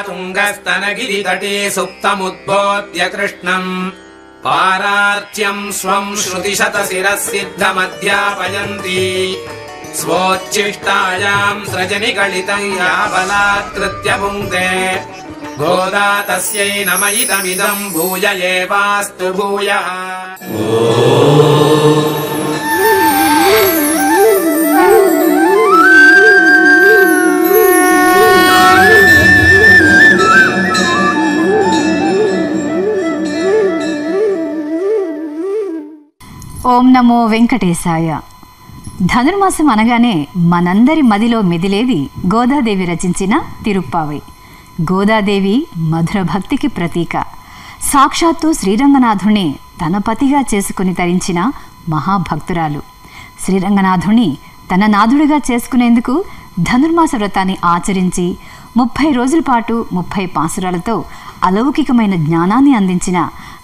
तुङ्गस्तनगिरितटे सुप्तमुद्बोध्य कृष्णम् पारार्च्यम् स्वम् श्रुतिशतशिरःसिद्धमध्यापयन्ती स्वोच्छिष्टायाम् सृजनिगलितम् या बलात्कृत्य भुङ्क्ते गोदा तस्यै नम इदमिदम् भूय एवास्तु भूयः। ఓం నమో వెంకటేశాయ. ధనుర్మాసం అనగానే మనందరి మదిలో మెదిలేది గోదాదేవి రచించిన తిరుప్పావై. గోదాదేవి మధుర భక్తికి ప్రతీక. సాక్షాత్తు శ్రీరంగనాథుణ్ణి తన పతిగా చేసుకుని తరించిన మహాభక్తురాలు. శ్రీరంగనాథుణ్ణి తన నాథుడిగా చేసుకునేందుకు ధనుర్మాస వ్రతాన్ని ఆచరించి 30 రోజుల పాటు 30 పాసురాలతో అలౌకికమైన జ్ఞానాన్ని అందించిన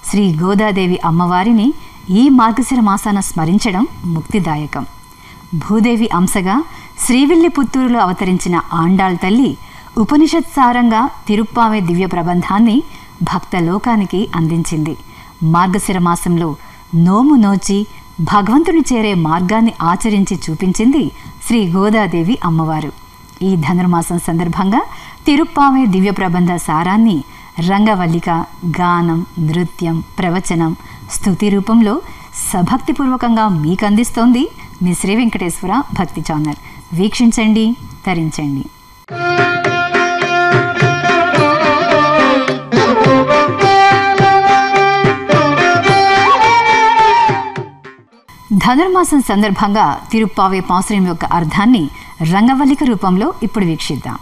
శ్రీ గోదాదేవి అమ్మవారిని ఈ మార్గశిర మాసాన స్మరించడం ముక్తిదాయకం. భూదేవి అంశగా శ్రీవిల్లిపుత్తూరులో అవతరించిన ఆండాళ్ తల్లి ఉపనిషత్సారంగా తిరుప్పావై దివ్య ప్రబంధాన్ని భక్త లోకానికి అందించింది. మార్గశిర మాసంలో నోము నోచి భగవంతుని చేరే మార్గాన్ని ఆచరించి చూపించింది శ్రీ గోదాదేవి అమ్మవారు. ఈ ధనుర్మాసం సందర్భంగా తిరుప్పావై దివ్య ప్రబంధ సారాన్ని రంగవల్లిక, గానం, నృత్యం, ప్రవచనం, స్తుతి రూపంలో సభక్తిపూర్వకంగా మీకు అందిస్తోంది మీ శ్రీ వెంకటేశ్వర భక్తి ఛానల్. వీక్షించండి, తరించండి. ధనుర్మాసం సందర్భంగా తిరుప్పావై పాసురం యొక్క అర్థాన్ని రంగవల్లిక రూపంలో ఇప్పుడు వీక్షిద్దాం.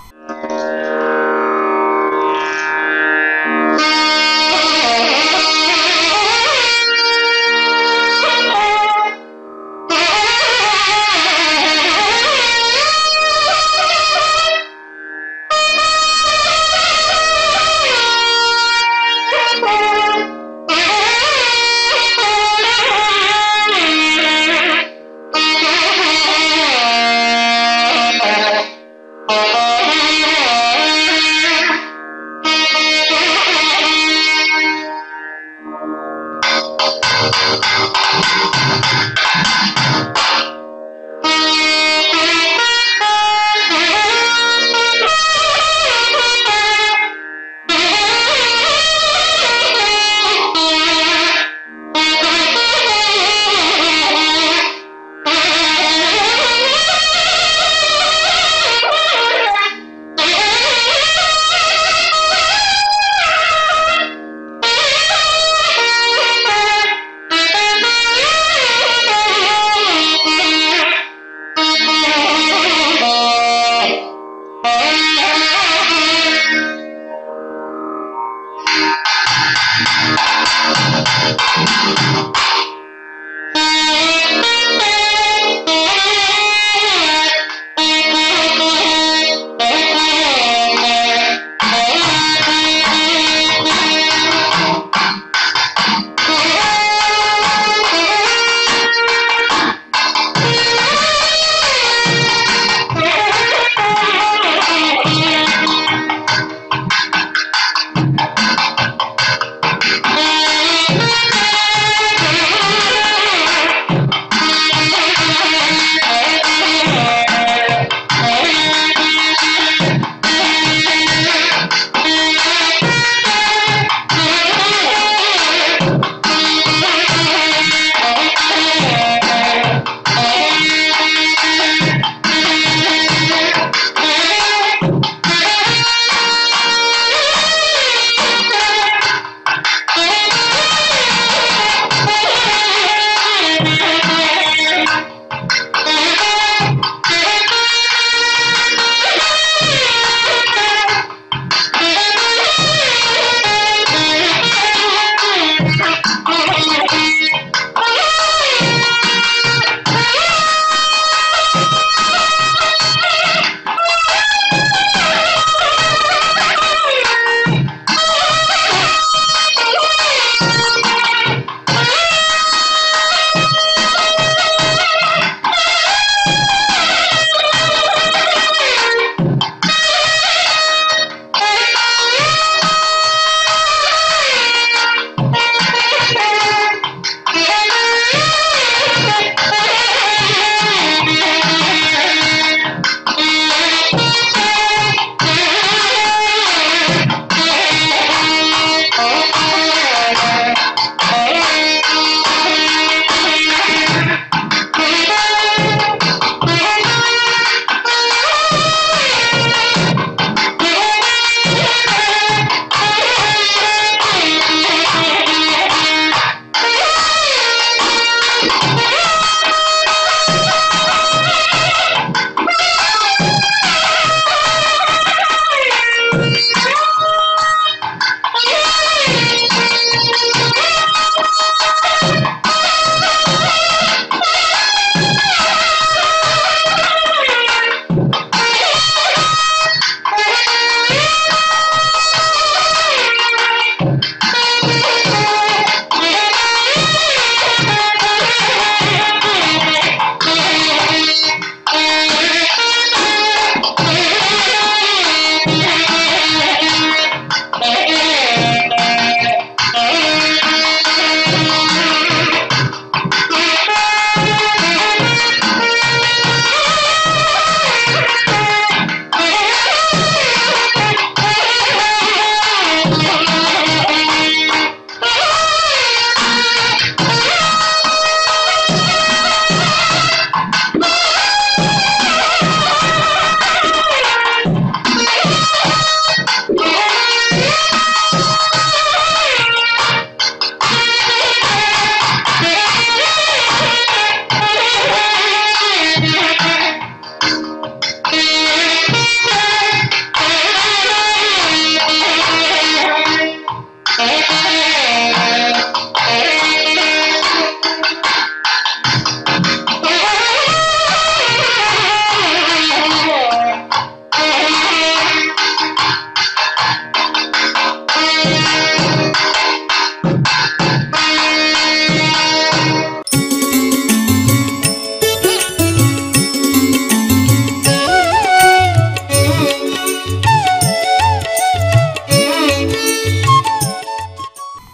Oh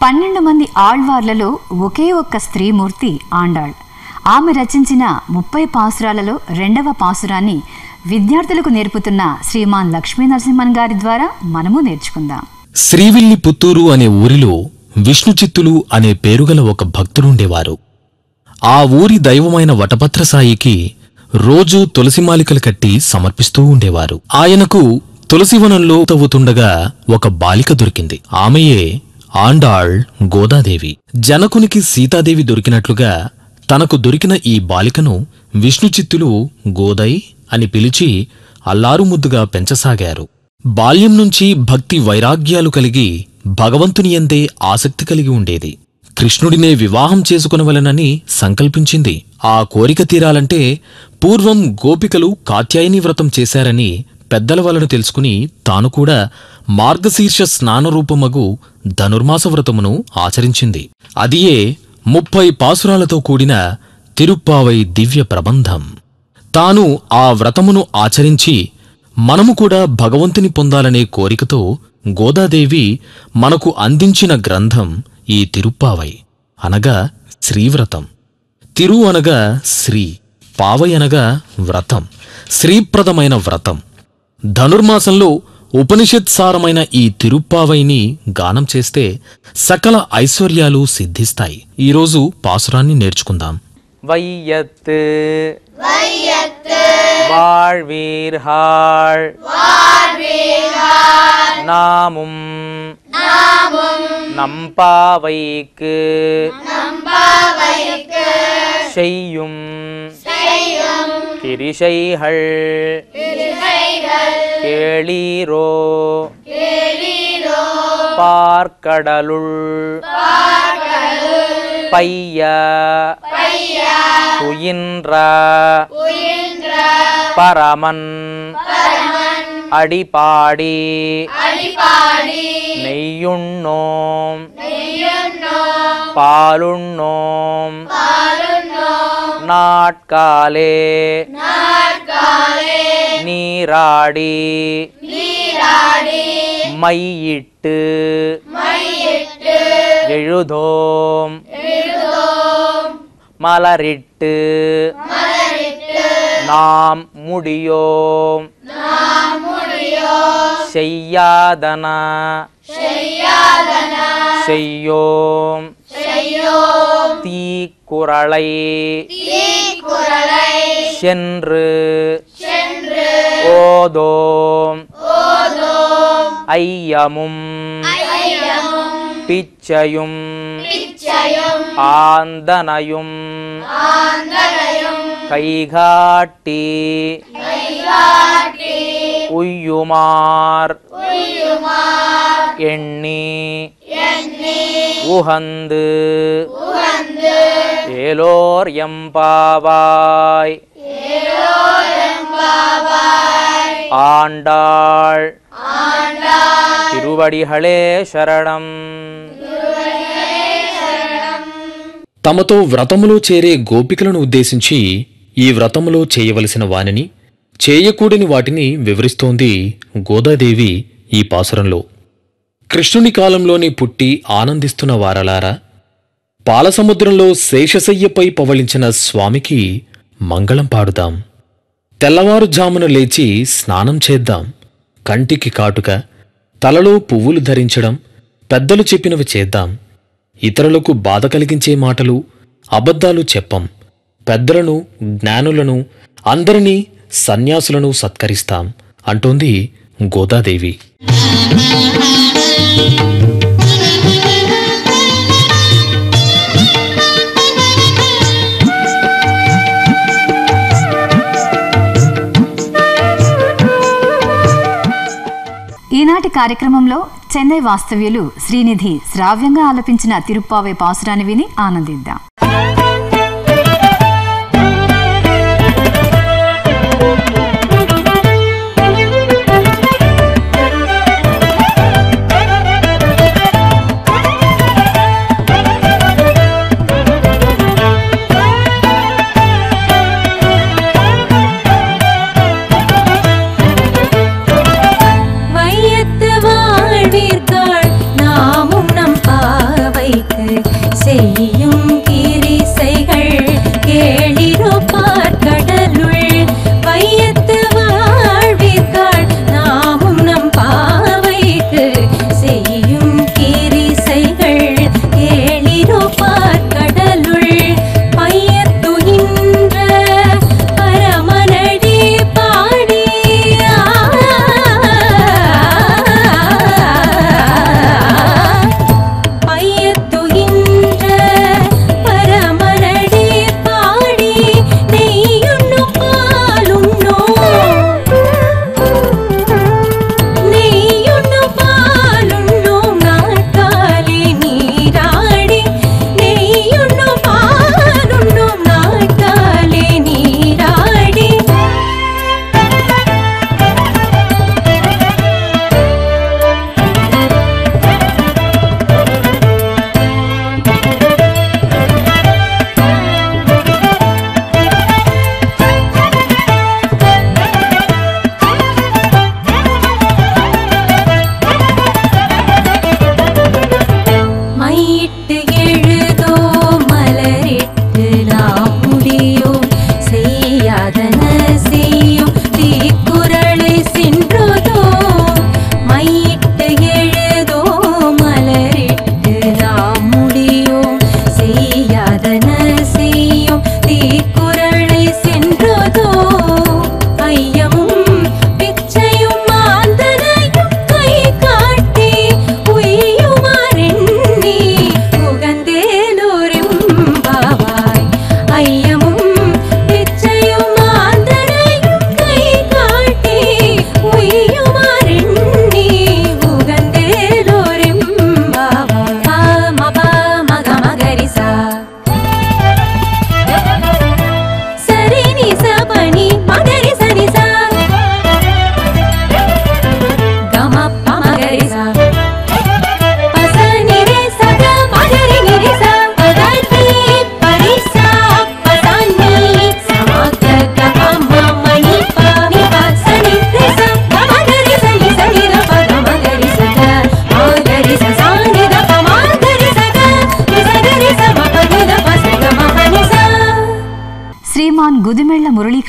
12 మంది ఆళ్వార్లలో ఒకే ఒక్క స్త్రీమూర్తి ఆండాళ్. ఆమె రచించిన 30 పాసురాలలో 2వ పాసురాన్ని విద్యార్థులకు నేర్పుతున్న శ్రీమాన్ లక్ష్మీ నరసింహన్ గారి ద్వారా మనము నేర్చుకుందాం. శ్రీవిల్లి పుత్తూరు అనే ఊరిలో విష్ణుచిత్తులు అనే పేరుగల ఒక భక్తుడుండేవారు. ఆ ఊరి దైవమైన వటపత్రసాయికి రోజూ తులసిమాలికలు కట్టి సమర్పిస్తూ ఉండేవారు. ఆయనకు తులసివనంలో తవ్వుతుండగా ఒక బాలిక దొరికింది. ఆమెయే ఆండాళ్ గోదాదేవి. జనకునికి సీతాదేవి దొరికినట్లుగా తనకు దొరికిన ఈ బాలికను విష్ణుచిత్తులు గోదై అని పిలిచి అల్లారుముద్దుగా పెంచసాగారు. బాల్యం నుంచి భక్తి వైరాగ్యాలు కలిగి భగవంతుని యందే ఆసక్తి కలిగి ఉండేది. కృష్ణుడినే వివాహం చేసుకునవలెనని సంకల్పించింది. ఆ కోరిక తీరాలంటే పూర్వం గోపికలు కాత్యాయని వ్రతం చేశారని పెద్దల వలన తెలుసుకుని తాను కూడా మార్గశీర్ష స్నానరూపమగు ధనుర్మాస వ్రతమును ఆచరించింది. అదియే 30 పాసురాలతో కూడిన తిరుప్పావై దివ్య ప్రబంధం. తాను ఆ వ్రతమును ఆచరించి మనము కూడా భగవంతుని పొందాలనే కోరికతో గోదాదేవి మనకు అందించిన గ్రంథం ఈ తిరుప్పావై అనగా శ్రీవ్రతం. తిరు అనగా శ్రీ, పావై అనగా వ్రతం, శ్రీప్రదమైన వ్రతం. ధనుర్మాసంలో ఉపనిషత్సారమైన ఈ తిరుప్పావైని గానం చేస్తే సకల ఐశ్వర్యాలు సిద్ధిస్తాయి. ఈరోజు పాసురాన్ని నేర్చుకుందాం. வையத்து வாழ்வீர்கள் நாமும் நம்பாவைக்கு செய்யும் கிரிசைகள் கேளீரோ பார்க்கடலுள் பைய துயின்ற பரமன் அடிபாடி நெய்யுண்ணோம் பாலுண்ணோம் நாட்காலே நீராடி மையிட்டு எழுதோம் மலரிட்டு நாம் முடியோம் செய்யாதன செய்யோம் தீக்குறளை சென்று ஓதோம் ஐயமும் பிச்சையும் ஆந்தனையும் கைகாட்டி உய்யுமார் எண்ணி உகந்து ஏலோர் எம்பாவாய் ஆண்டாள் తిరువడిహళే శరణం. తమతో వ్రతములో చేరే గోపికలను ఉద్దేశించి ఈ వ్రతములో చేయవలసిన వానిని, చేయకూడని వాటిని వివరిస్తోంది గోదాదేవి ఈ పాసురంలో. కృష్ణుని కాలంలోనే పుట్టి ఆనందిస్తున్న వారలారా, పాలసముద్రంలో శేషశయ్యపై పవళించిన స్వామికి మంగళం పాడుదాం. తెల్లవారుజామున లేచి స్నానం చేద్దాం. కంటికి కాటుక, తలలో పువ్వులు ధరించడం, పెద్దలు చెప్పినవి చేద్దాం. ఇతరులకు బాధ కలిగించే మాటలు, అబద్ధాలు చెప్పం. పెద్దలను, జ్ఞానులను, అందరినీ సన్యాసులను సత్కరిస్తాం అంటోంది గోదాదేవి. ఈనాటి కార్యక్రమంలో చెన్నై వాస్తవ్యులు శ్రీనిధి శ్రావ్యంగా ఆలపించిన తిరుప్పావై పాసురాన్ని విని ఆనందిద్దాం. நாமும் நம் பாவை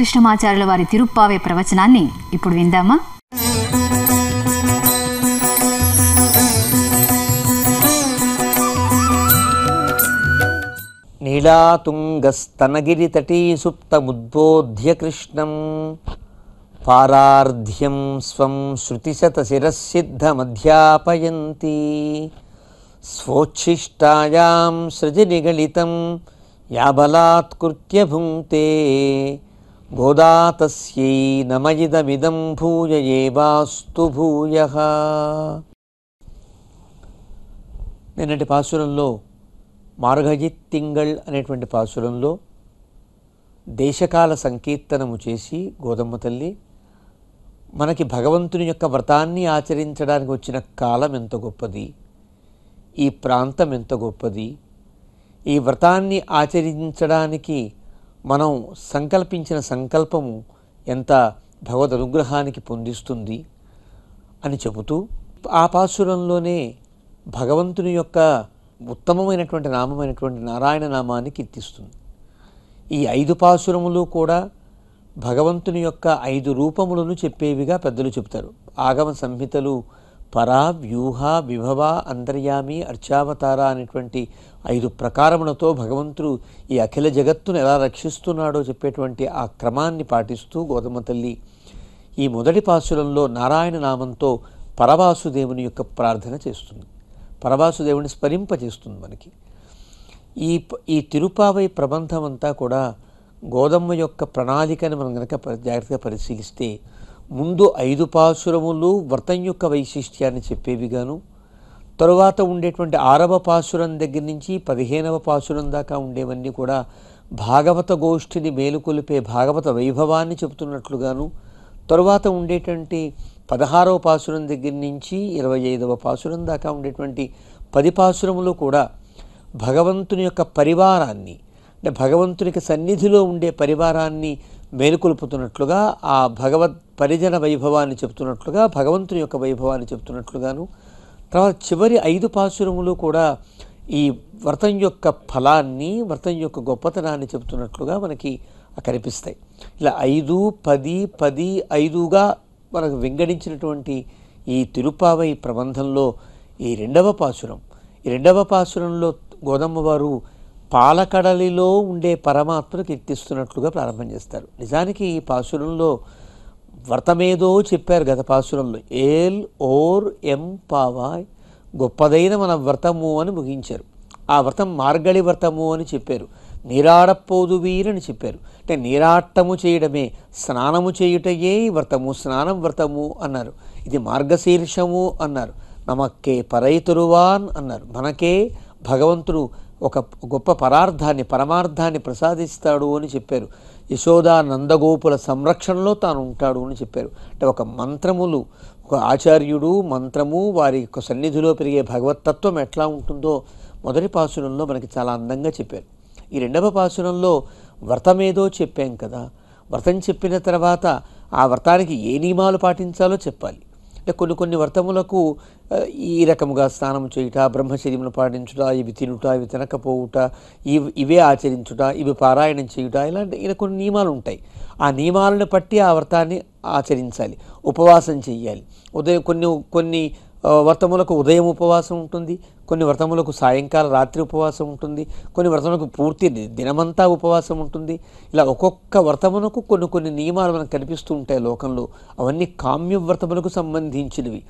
కృష్ణమాచార్యుల వారి తిరుప్పావే ప్రవచనాన్ని ఇప్పుడు విందామా? నీలాతుంగస్తనగిరితటీ సుప్తముద్బోధ్య కృష్ణం పారార్ధ్యం స్వం శృతిశతశిరసిద్ధమధ్యాపయంతి స్వోచ్ఛిష్టాయాం సృజనిగళితం యాబలాత్కృత్య భుంక్తే గోదా తస్యై నమయిదమిదం భూయ ఏవాస్తు భూయః. నిన్నటి పాసురంలో మార్గజిత్తింగళ్ అనేటువంటి పాసురంలో దేశకాల సంకీర్తనము చేసి గోదమ్మ తల్లి మనకి భగవంతుని యొక్క వ్రతాన్ని ఆచరించడానికి వచ్చిన కాలం ఎంత గొప్పది, ఈ ప్రాంతం ఎంత గొప్పది, ఈ వ్రతాన్ని ఆచరించడానికి మనం సంకల్పించిన సంకల్పము ఎంత భగవద్ అనుగ్రహానికి పొందిస్తుంది అని చెబుతూ ఆ పాసురంలోనే భగవంతుని యొక్క ఉత్తమమైనటువంటి నామమైనటువంటి నారాయణ నామాన్ని కీర్తిస్తుంది. ఈ 5 పాసురములు కూడా భగవంతుని యొక్క 5 రూపములను చెప్పేవిగా పెద్దలు చెబుతారు. ఆగమ సంహితలు పరా, వ్యూహ, విభవ, అంతర్యామి, అర్చావతార అనేటువంటి 5 ప్రకారములతో భగవంతుడు ఈ అఖిల జగత్తును ఎలా రక్షిస్తున్నాడో చెప్పేటువంటి ఆ క్రమాన్ని పాటిస్తూ గోదమ్మ తల్లి ఈ మొదటి పాసురంలో నారాయణ నామంతో పరవాసుదేవుని యొక్క ప్రార్థన చేస్తుంది, పరవాసుదేవుని స్మరింపజేస్తుంది. మనకి ఈ తిరుపావై ప్రబంధం అంతా కూడా గోదమ్మ యొక్క ప్రణాళికను మనం కనుక జాగ్రత్తగా పరిశీలిస్తే ముందు 5 పాసురములు వ్రతం యొక్క వైశిష్ట్యాన్ని చెప్పేవిగాను, తరువాత ఉండేటువంటి 6వ పాసురం దగ్గర నుంచి 15వ పాసురం దాకా ఉండేవన్నీ కూడా భాగవత గోష్ఠిని మేలుకొలిపే భాగవత వైభవాన్ని చెబుతున్నట్లుగాను, తరువాత ఉండేటువంటి 16వ పాసురం దగ్గర నుంచి 25వ పాసురం దాకా ఉండేటువంటి 10 పాసురములు కూడా భగవంతుని యొక్క పరివారాన్ని, అంటే భగవంతునికి సన్నిధిలో ఉండే పరివారాన్ని మేలుకొల్పుతున్నట్లుగా, ఆ భగవద్ పరిజన వైభవాన్ని చెప్తున్నట్లుగా, భగవంతుని యొక్క వైభవాన్ని చెప్తున్నట్లుగాను, తర్వాత చివరి 5 పాసురములు కూడా ఈ వ్రతం యొక్క ఫలాన్ని, వ్రతం యొక్క గొప్పతనాన్ని చెబుతున్నట్లుగా మనకి కనిపిస్తాయి. ఇలా 5, 10, 10, 5గా మనకు వింగడించినటువంటి ఈ తిరుపావై ప్రబంధంలో ఈ 2వ పాసురం, ఈ 2వ పాసురంలో గోదమ్మ వారు పాలకడలిలో ఉండే పరమాత్మను కీర్తిస్తున్నట్లుగా ప్రారంభం చేస్తారు. నిజానికి ఈ పాసురంలో వ్రతమేదో చెప్పారు గత పాసురంలో, ఏల్ ఓర్ ఎం పావాయ్, గొప్పదైన మన వ్రతము అని ముగించారు. ఆ వ్రతం మార్గళి వ్రతము అని చెప్పారు, నీరాడపోదు వీరని చెప్పారు. అంటే నీరాట్టము చేయడమే, స్నానము చేయుటయే వ్రతము, స్నానం వ్రతము అన్నారు. ఇది మార్గశీర్షము అన్నారు, నమక్కే పరైతురువాన్ అన్నారు. మనకే భగవంతుడు ఒక గొప్ప పరార్థాన్ని, పరమార్థాన్ని ప్రసాదిస్తాడు అని చెప్పారు. యశోదా నందగోపుల సంరక్షణలో తాను ఉంటాడు అని చెప్పారు. అంటే ఒక మంత్రములు, ఒక ఆచార్యుడు మంత్రము, వారి యొక్క సన్నిధిలో పెరిగే భగవత్తత్వం ఎట్లా ఉంటుందో మొదటి పాసురంలో మనకి చాలా అందంగా చెప్పారు. ఈ 2వ పాసురంలో వ్రతమేదో చెప్పాం కదా, వ్రతం చెప్పిన తర్వాత ఆ వ్రతానికి ఏ నియమాలు పాటించాలో చెప్పాలి. అంటే కొన్ని వ్రతములకు ఈ రకముగా స్నానం చేయుట, బ్రహ్మచర్యమును పాటించుట, ఇవి తినుట, ఇవి తినకపోవుట, ఇవే ఆచరించుట, ఇవి పారాయణం చేయుట, ఇలా కొన్ని నియమాలు ఉంటాయి. ఆ నియమాలను బట్టి ఆ వ్రతాన్ని ఆచరించాలి. ఉపవాసం చెయ్యాలి. ఉదయం కొన్ని వ్రతములకు ఉదయం ఉపవాసం ఉంటుంది, కొన్ని వ్రతములకు సాయంకాల రాత్రి ఉపవాసం ఉంటుంది, కొన్ని వ్రతములకు పూర్తి దినమంతా ఉపవాసం ఉంటుంది. ఇలా ఒక్కొక్క వ్రతమునకు కొన్ని నియమాలు మనకు కనిపిస్తూ ఉంటాయి లోకంలో. అవన్నీ కామ్య వ్రతములకు సంబంధించినవి.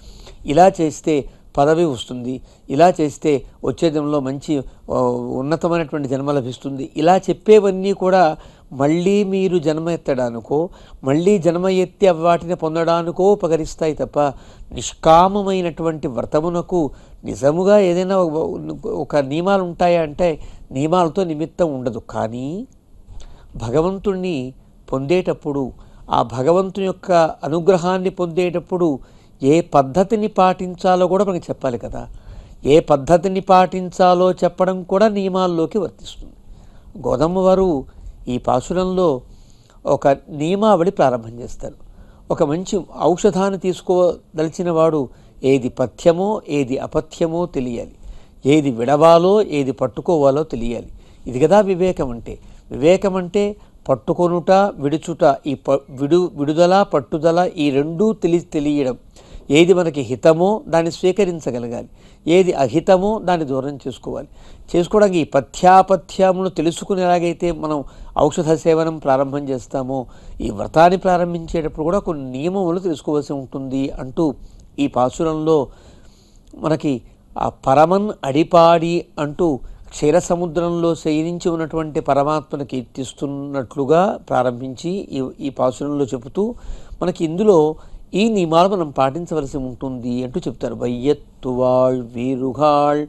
ఇలా చేస్తే పదవి వస్తుంది, ఇలా చేస్తే వచ్చే జన్మలో మంచి ఉన్నతమైనటువంటి జన్మ లభిస్తుంది, ఇలా చెప్పేవన్నీ కూడా మళ్ళీ మీరు జన్మ ఎత్తడానికో, మళ్ళీ జన్మ ఎత్తి వాటిని పొందడానికో ఉపకరిస్తాయి తప్ప నిష్కామమైనటువంటి వ్రతమునకు నిజముగా ఏదైనా ఒక నియమాలు ఉంటాయా అంటే నియమాలతో నిమిత్తం ఉండదు. కానీ భగవంతుణ్ణి పొందేటప్పుడు, ఆ భగవంతుని యొక్క అనుగ్రహాన్ని పొందేటప్పుడు ఏ పద్ధతిని పాటించాలో కూడా మనకి చెప్పాలి కదా. ఏ పద్ధతిని పాటించాలో చెప్పడం కూడా నియమాల్లోకి వర్తిస్తుంది. గోదమ్మ వారు ఈ పాసురంలో ఒక నియమావళి ప్రారంభం చేస్తారు. ఒక మంచి ఔషధాన్ని తీసుకోదలిచిన వాడు ఏది పథ్యమో ఏది అపథ్యమో తెలియాలి, ఏది విడవాలో ఏది పట్టుకోవాలో తెలియాలి. ఇది కదా వివేకం అంటే. వివేకం అంటే పట్టుకొనుట విడుచుట, ఈ విడుదల పట్టుదల ఈ రెండూ తెలియడం. ఏది మనకి హితమో దాన్ని స్వీకరించగలగాలి, ఏది అహితమో దాన్ని దూరం చేసుకోవడానికి ఈ పథ్యాపథ్యమును తెలుసుకుని ఎలాగైతే మనం ఔషధ సేవనం ప్రారంభం చేస్తామో ఈ వ్రతాన్ని ప్రారంభించేటప్పుడు కూడా కొన్ని నియమములు తెలుసుకోవాల్సి ఉంటుంది అంటూ ఈ పాసురంలో మనకి ఆ పరమన్ అడిపాడి అంటూ క్షీరసముద్రంలో శయనించి ఉన్నటువంటి పరమాత్మను కీర్తిస్తున్నట్లుగా ప్రారంభించి ఈ పాసురంలో చెబుతూ మనకి ఇందులో ఈ నియమాలు మనం పాటించవలసి ఉంటుంది అంటూ చెప్తారు. వైయత్తువాళ్ వీరుగాళ్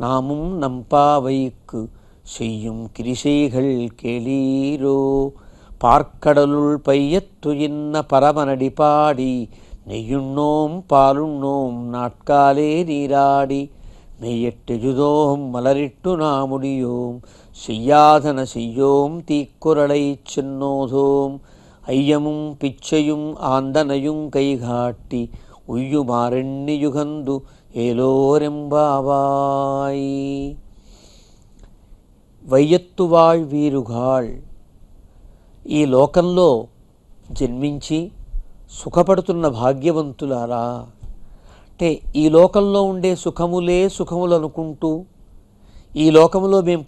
నామం నంపావైక్ செய்யும் கிரிசைகள் கேளீரோ பார்க்கடலுள் பையத்து இன்ன பரமனடி பாடி நெய்யுண்ணோம் பாலுண்ணோம் நாட்காலே நீராடி மெய்யெட்டெழுதோம் மலரிட்டு நாமுடியோம் செய்யாதன செய்யோம் தீக்குறளை சென்னோதோம் ஐயமும் பிச்சையும் ஆந்தனையும் கைகாட்டி ఉయ్యుమారెన్నియుగందు ఏలోరెంబావాయ్. వైయత్తువాళ్ వీరుగాళ్, ఈ లోకంలో జన్మించి సుఖపడుతున్న భాగ్యవంతులారా, అంటే ఈ లోకంలో ఉండే సుఖములే సుఖములు అనుకుంటూ ఈ లోకంలో మేము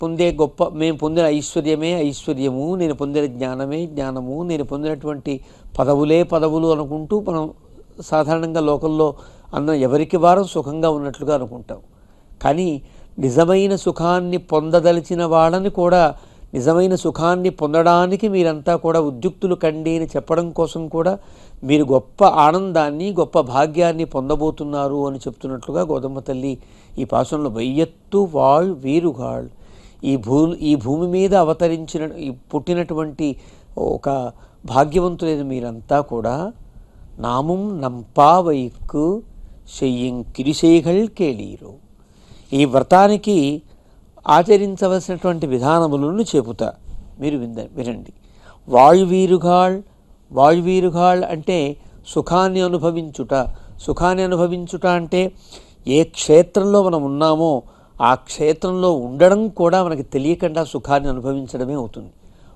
పొందిన ఐశ్వర్యమే ఐశ్వర్యము, నేను పొందిన జ్ఞానమే జ్ఞానము, నేను పొందినటువంటి పదవులే పదవులు అనుకుంటూ మనం సాధారణంగా లోకంలో ఎవరికి వారం సుఖంగా ఉన్నట్లుగా అనుకుంటాం. కానీ నిజమైన సుఖాన్ని పొందదలిచిన వాళ్ళని కూడా నిజమైన సుఖాన్ని పొందడానికి మీరంతా కూడా ఉద్యుక్తులు కండి అని చెప్పడం కోసం కూడా మీరు గొప్ప ఆనందాన్ని గొప్ప భాగ్యాన్ని పొందబోతున్నారు అని చెప్తున్నట్లుగా గోదమ్మ తల్లి ఈ పాసురంలో వైయత్తు వాళ్ వీరుగాళ్, ఈ భూమి మీద పుట్టినటువంటి ఒక భాగ్యవంతులైన మీరంతా కూడా నామం నంపావైక్కు చెయ్యం కిరిసైగల్ కేళీరు, ఈ వ్రతానికి ఆచరించవలసినటువంటి విధానములను చెబుతా, మీరు వినండి. వాళ్వీరుగాళ్ అంటే సుఖాన్ని అనుభవించుట. సుఖాన్ని అనుభవించుట అంటే ఏ క్షేత్రంలో మనం ఉన్నామో ఆ క్షేత్రంలో ఉండడం కూడా మనకి తెలియకుండా సుఖాన్ని అనుభవించడమే అవుతుంది.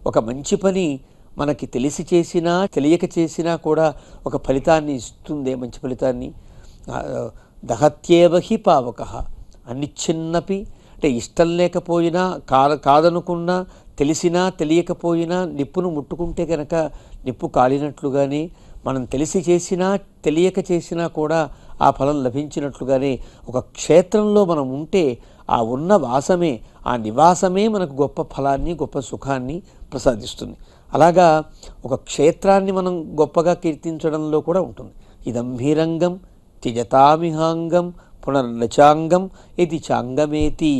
ఒక మంచి పని మనకి తెలిసి చేసినా తెలియక చేసినా కూడా ఒక ఫలితాన్ని ఇస్తుంది. మంచి ఫలితాన్ని దహత్యేవహి పావకః అనిచ్ఛిన్నపి, అంటే ఇష్టం లేకపోయినా కాదనుకున్నా తెలిసినా తెలియకపోయినా నిప్పును ముట్టుకుంటే కనుక నిప్పు కాలినట్లుగానే, మనం తెలిసి చేసినా తెలియక చేసినా కూడా ఆ ఫలం లభించినట్లుగానే ఒక క్షేత్రంలో మనం ఉంటే ఆ ఉన్న వాసమే ఆ నివాసమే మనకు గొప్ప ఫలాన్ని గొప్ప సుఖాన్ని ప్రసాదిస్తుంది. అలాగా ఒక క్షేత్రాన్ని మనం గొప్పగా కీర్తించడంలో కూడా ఉంటుంది. ఇదంభిరంగం త్యజతామిహాంగం పునర్నచాంగం ఇది చాంగమేతి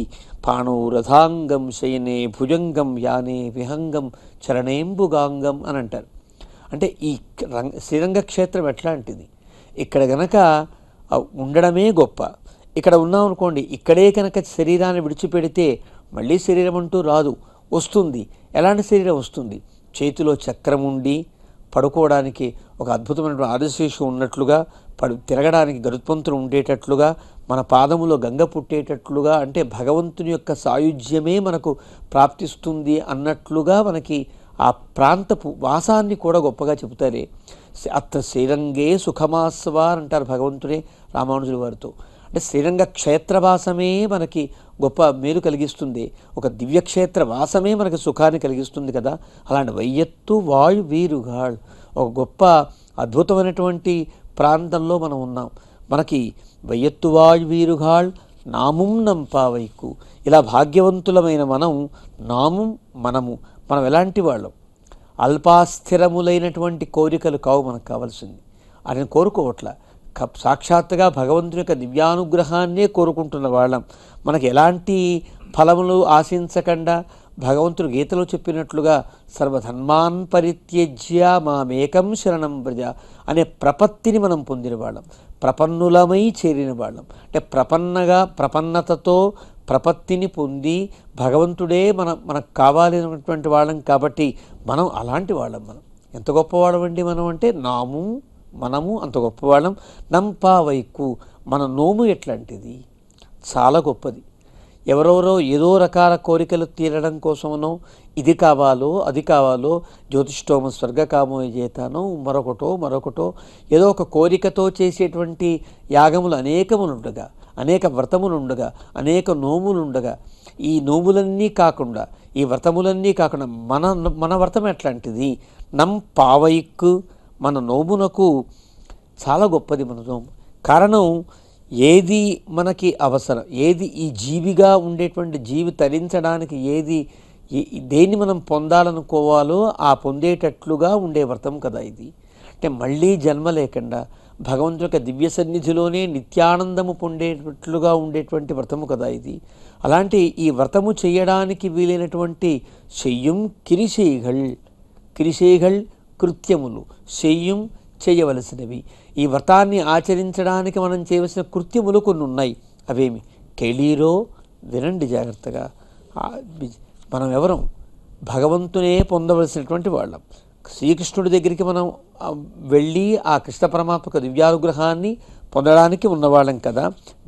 పాణోరథాంగం శయనే భుజంగం యానే విహంగం చరణేంబుగాంగం అని అంటారు. అంటే ఈ శ్రీరంగ క్షేత్రం ఎట్లాంటిది, ఇక్కడ గనక ఉండడమే గొప్ప. ఇక్కడ ఉన్నాం అనుకోండి, ఇక్కడే కనుక శరీరాన్ని విడిచిపెడితే మళ్ళీ శరీరం అంటూ రాదు, వస్తుంది. ఎలాంటి శరీరం వస్తుంది? చేతిలో చక్రం ఉండి పడుకోవడానికి ఒక అద్భుతమైన ఆదిశేషం ఉన్నట్లుగా, తిరగడానికి గరుత్మంతుడు ఉండేటట్లుగా, మన పాదములో గంగ పుట్టేటట్లుగా, అంటే భగవంతుని యొక్క సాయుధ్యమే మనకు ప్రాప్తిస్తుంది అన్నట్లుగా మనకి ఆ ప్రాంతపు వాసాన్ని కూడా గొప్పగా చెబుతారే. అత్ర శ్రీరంగే సుఖమాస్వ అంటారు భగవంతుడే రామానుజుల వారితో. అంటే శ్రీరంగ క్షేత్రవాసమే మనకి గొప్ప మేలు కలిగిస్తుంది, ఒక దివ్యక్షేత్ర వాసమే మనకి సుఖాన్ని కలిగిస్తుంది కదా. అలాంటి వైయత్తు వాళ్ వీరుగాళ్, ఒక గొప్ప అద్భుతమైనటువంటి ప్రాంతంలో మనం ఉన్నాం. మనకి వైయత్తు వాళ్ వీరుగాళ్ నామం నంపావైకు, ఇలా భాగ్యవంతులమైన మనం నామం మనం ఎలాంటి వాళ్ళం? అల్పాస్థిరములైనటువంటి కోరికలు కావు మనకు కావాల్సింది. ఆయన కోరుకోవట్ల, సాక్షాత్తుగా భగవంతుని యొక్క దివ్యానుగ్రహాన్నే కోరుకుంటున్న వాళ్ళం. మనకి ఎలాంటి ఫలములు ఆశించకుండా భగవంతుడు గీతలో చెప్పినట్లుగా సర్వధర్మాన్ పరిత్యజ్య మామేకం శరణం వ్రజ అనే ప్రపత్తిని మనం పొందిన వాళ్ళం, ప్రపన్నులమై చేరిన వాళ్ళం. అంటే ప్రపన్నతతో ప్రపత్తిని పొంది భగవంతుడే మనకు కావాలన్నటువంటి వాళ్ళం. కాబట్టి మనం అలాంటి వాళ్ళం. మనం ఎంత గొప్పవాళ్ళం అండి మనం అంటే మనము అంత గొప్పవాళ్ళం. నంపావైకు, మన నోము ఎట్లాంటిది? చాలా గొప్పది. ఎవరెవరో ఏదో రకాల కోరికలు తీరడం కోసమనో ఇది కావాలో అది కావాలో జ్యోతిష్టోమ స్వర్గకామో చేతానో మరొకటో ఏదో ఒక కోరికతో చేసేటువంటి యాగములు అనేకములుండగా, అనేక వ్రతములుండగా, అనేక నోములుండగా, ఈ నోములన్నీ కాకుండా, ఈ వ్రతములన్నీ కాకుండా మన వ్రతం ఎట్లాంటిది? పావైక్కు, మన నోమునకు చాలా గొప్పది మన నోము. కారణం, ఏది మనకి అవసరం, ఏది ఈ జీవిగా ఉండేటువంటి జీవి తరించడానికి దేన్ని మనం పొందాలనుకోవాలో ఆ పొందేటట్లుగా ఉండే వ్రతం కదా ఇది. అంటే మళ్ళీ జన్మ లేకుండా భగవంతుని యొక్క దివ్య సన్నిధిలోనే నిత్యానందము పొందేటట్లుగా ఉండేటువంటి వ్రతము కదా ఇది. అలాంటి ఈ వ్రతము చేయడానికి వీలైనటువంటి చెయ్యం కిరిశైగళ్ కృత్యములు, చెయ్యం చేయవలసినవి. ఈ వ్రతాన్ని ఆచరించడానికి మనం చేయవలసిన కృత్యములు కొన్ని ఉన్నాయి. అవేమి? కేళీరో, వినండి జాగ్రత్తగా. మనం ఎవరం? భగవంతునే పొందవలసినటువంటి వాళ్ళం. శ్రీకృష్ణుడి దగ్గరికి మనం వెళ్ళి ఆ కృష్ణ పరమాత్మక దివ్యానుగ్రహాన్ని పొందడానికి ఉన్నవాళ్ళం కదా.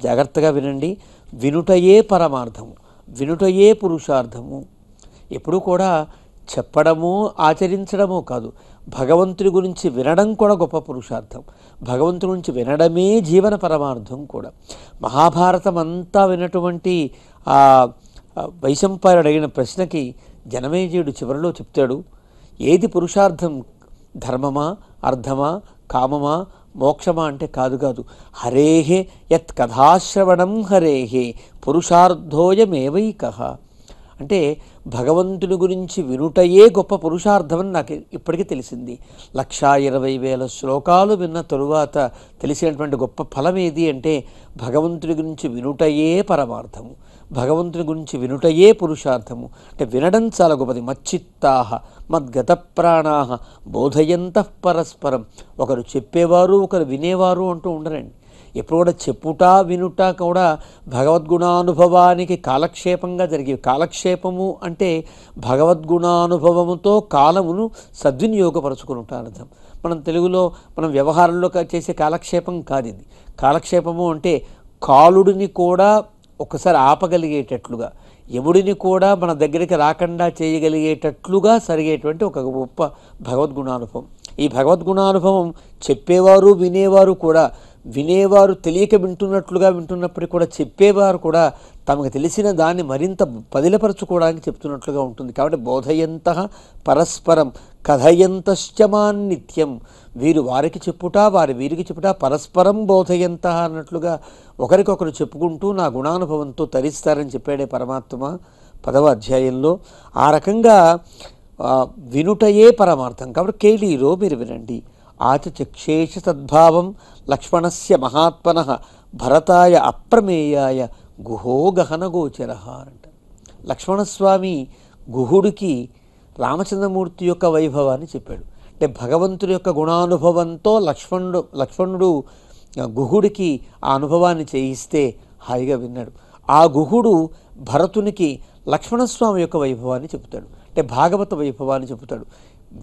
జాగ్రత్తగా వినండి. వినుటయే పరమార్థము, వినుటయే పురుషార్థము. ఎప్పుడూ కూడా చెప్పడము ఆచరించడమో కాదు, భగవంతుడి గురించి వినడం కూడా గొప్ప పురుషార్థం. భగవంతుడి గురించి వినడమే జీవన పరమార్థం కూడా. మహాభారతం అంతా విన్నటువంటి ఆ వైశంపాయనుడు అడిగిన ప్రశ్నకి జనమేజయుడు చివరిలో చెప్తాడు, ఏది పురుషార్థం? ధర్మమా, అర్థమా, కామమా, మోక్షమా అంటే కాదు. హరేహే యత్ కథాశ్రవణం హరేహే పురుషార్థోయమేవైకః. అంటే భగవంతుని గురించి వినుటయే గొప్ప పురుషార్థమని నాకు ఇప్పటికీ తెలిసింది. 1,20,000 శ్లోకాలు విన్న తరువాత తెలిసినటువంటి గొప్ప ఫలం ఏది అంటే భగవంతుని గురించి వినుటయే పరమార్థము, భగవంతుని గురించి వినుటయే పురుషార్థము. అంటే వినడం చాలా గొప్పది. మచ్చిత్తాహ మద్గత ప్రాణాహ బోధయంతః పరస్పరం. ఒకరు చెప్పేవారు, ఒకరు వినేవారు అంటూ ఉండరండి. ఎప్పుడు కూడా చెప్పుట వినుట కూడా భగవద్గుణానుభవానికి కాలక్షేపంగా జరిగేవి. కాలక్షేపము అంటే భగవద్గుణానుభవముతో కాలమును సద్వినియోగపరచుకుంటారు అర్థం. మనం తెలుగులో మనం వ్యవహారంలో చేసే కాలక్షేపం కాదు ఇది. కాలక్షేపము అంటే కాలుడిని కూడా ఒకసారి ఆపగలిగేటట్లుగా, యముడిని కూడా మన దగ్గరికి రాకుండా చేయగలిగేటట్లుగా జరిగేటువంటి ఒక గొప్ప భగవద్గుణానుభవం. ఈ భగవద్గుణానుభవం చెప్పేవారు వినేవారు కూడా, వినేవారు తెలియక వింటున్నట్లుగా వింటున్నప్పటికీ కూడా చెప్పేవారు కూడా తమకు తెలిసిన దాన్ని మరింత పదిలపరచుకోవడానికి చెప్తున్నట్లుగా ఉంటుంది. కాబట్టి బోధయంతః పరస్పరం కథయంతశ్చమాన్నిత్యం. వీరు వారికి చెప్పుట, వారి వీరికి చెప్పుట, పరస్పరం బోధయంతః అన్నట్లుగా ఒకరికొకరు చెప్పుకుంటూ నా గుణానుభవంతో తరిస్తారని చెప్పాడే పరమాత్మ 10వ అధ్యాయంలో. ఆ రకంగా వినుటయే పరమార్థం. కాబట్టి కేళీరో, మీరు వినండి. ఆచచక్షేష సద్భావం లక్ష్మణస్య మహాత్మనః భరతాయ అప్రమేయాయ గుహో గహనగోచర అంట. లక్ష్మణస్వామి గుహుడికి రామచంద్రమూర్తి యొక్క వైభవాన్ని చెప్పాడు. అంటే భగవంతుడి యొక్క గుణానుభవంతో లక్ష్మణుడు గుహుడికి ఆ అనుభవాన్ని చేయిస్తే హాయిగా విన్నాడు. ఆ గుహుడు భరతునికి లక్ష్మణస్వామి యొక్క వైభవాన్ని చెబుతాడు. అంటే భాగవత వైభవాన్ని చెబుతాడు.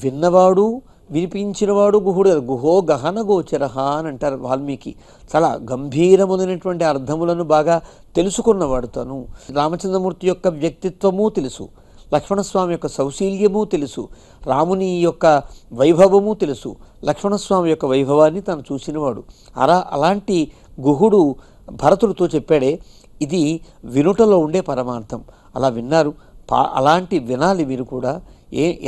విన్నవాడు వినిపించినవాడు గుహుడు. గుహో గహన గోచర అని అంటారు వాల్మీకి. చాలా గంభీరములైనటువంటి అర్థములను బాగా తెలుసుకున్నవాడు తను. రామచంద్రమూర్తి యొక్క వ్యక్తిత్వము తెలుసు, లక్ష్మణస్వామి యొక్క సౌశీల్యము తెలుసు, రాముని యొక్క వైభవము తెలుసు, లక్ష్మణస్వామి యొక్క వైభవాన్ని తాను చూసినవాడు. అలాంటి గుహుడు భరతుడితో చెప్పాడే, ఇది వినుటలో ఉండే పరమార్థం. అలా విన్నారు. అలాంటి వినాలి మీరు కూడా.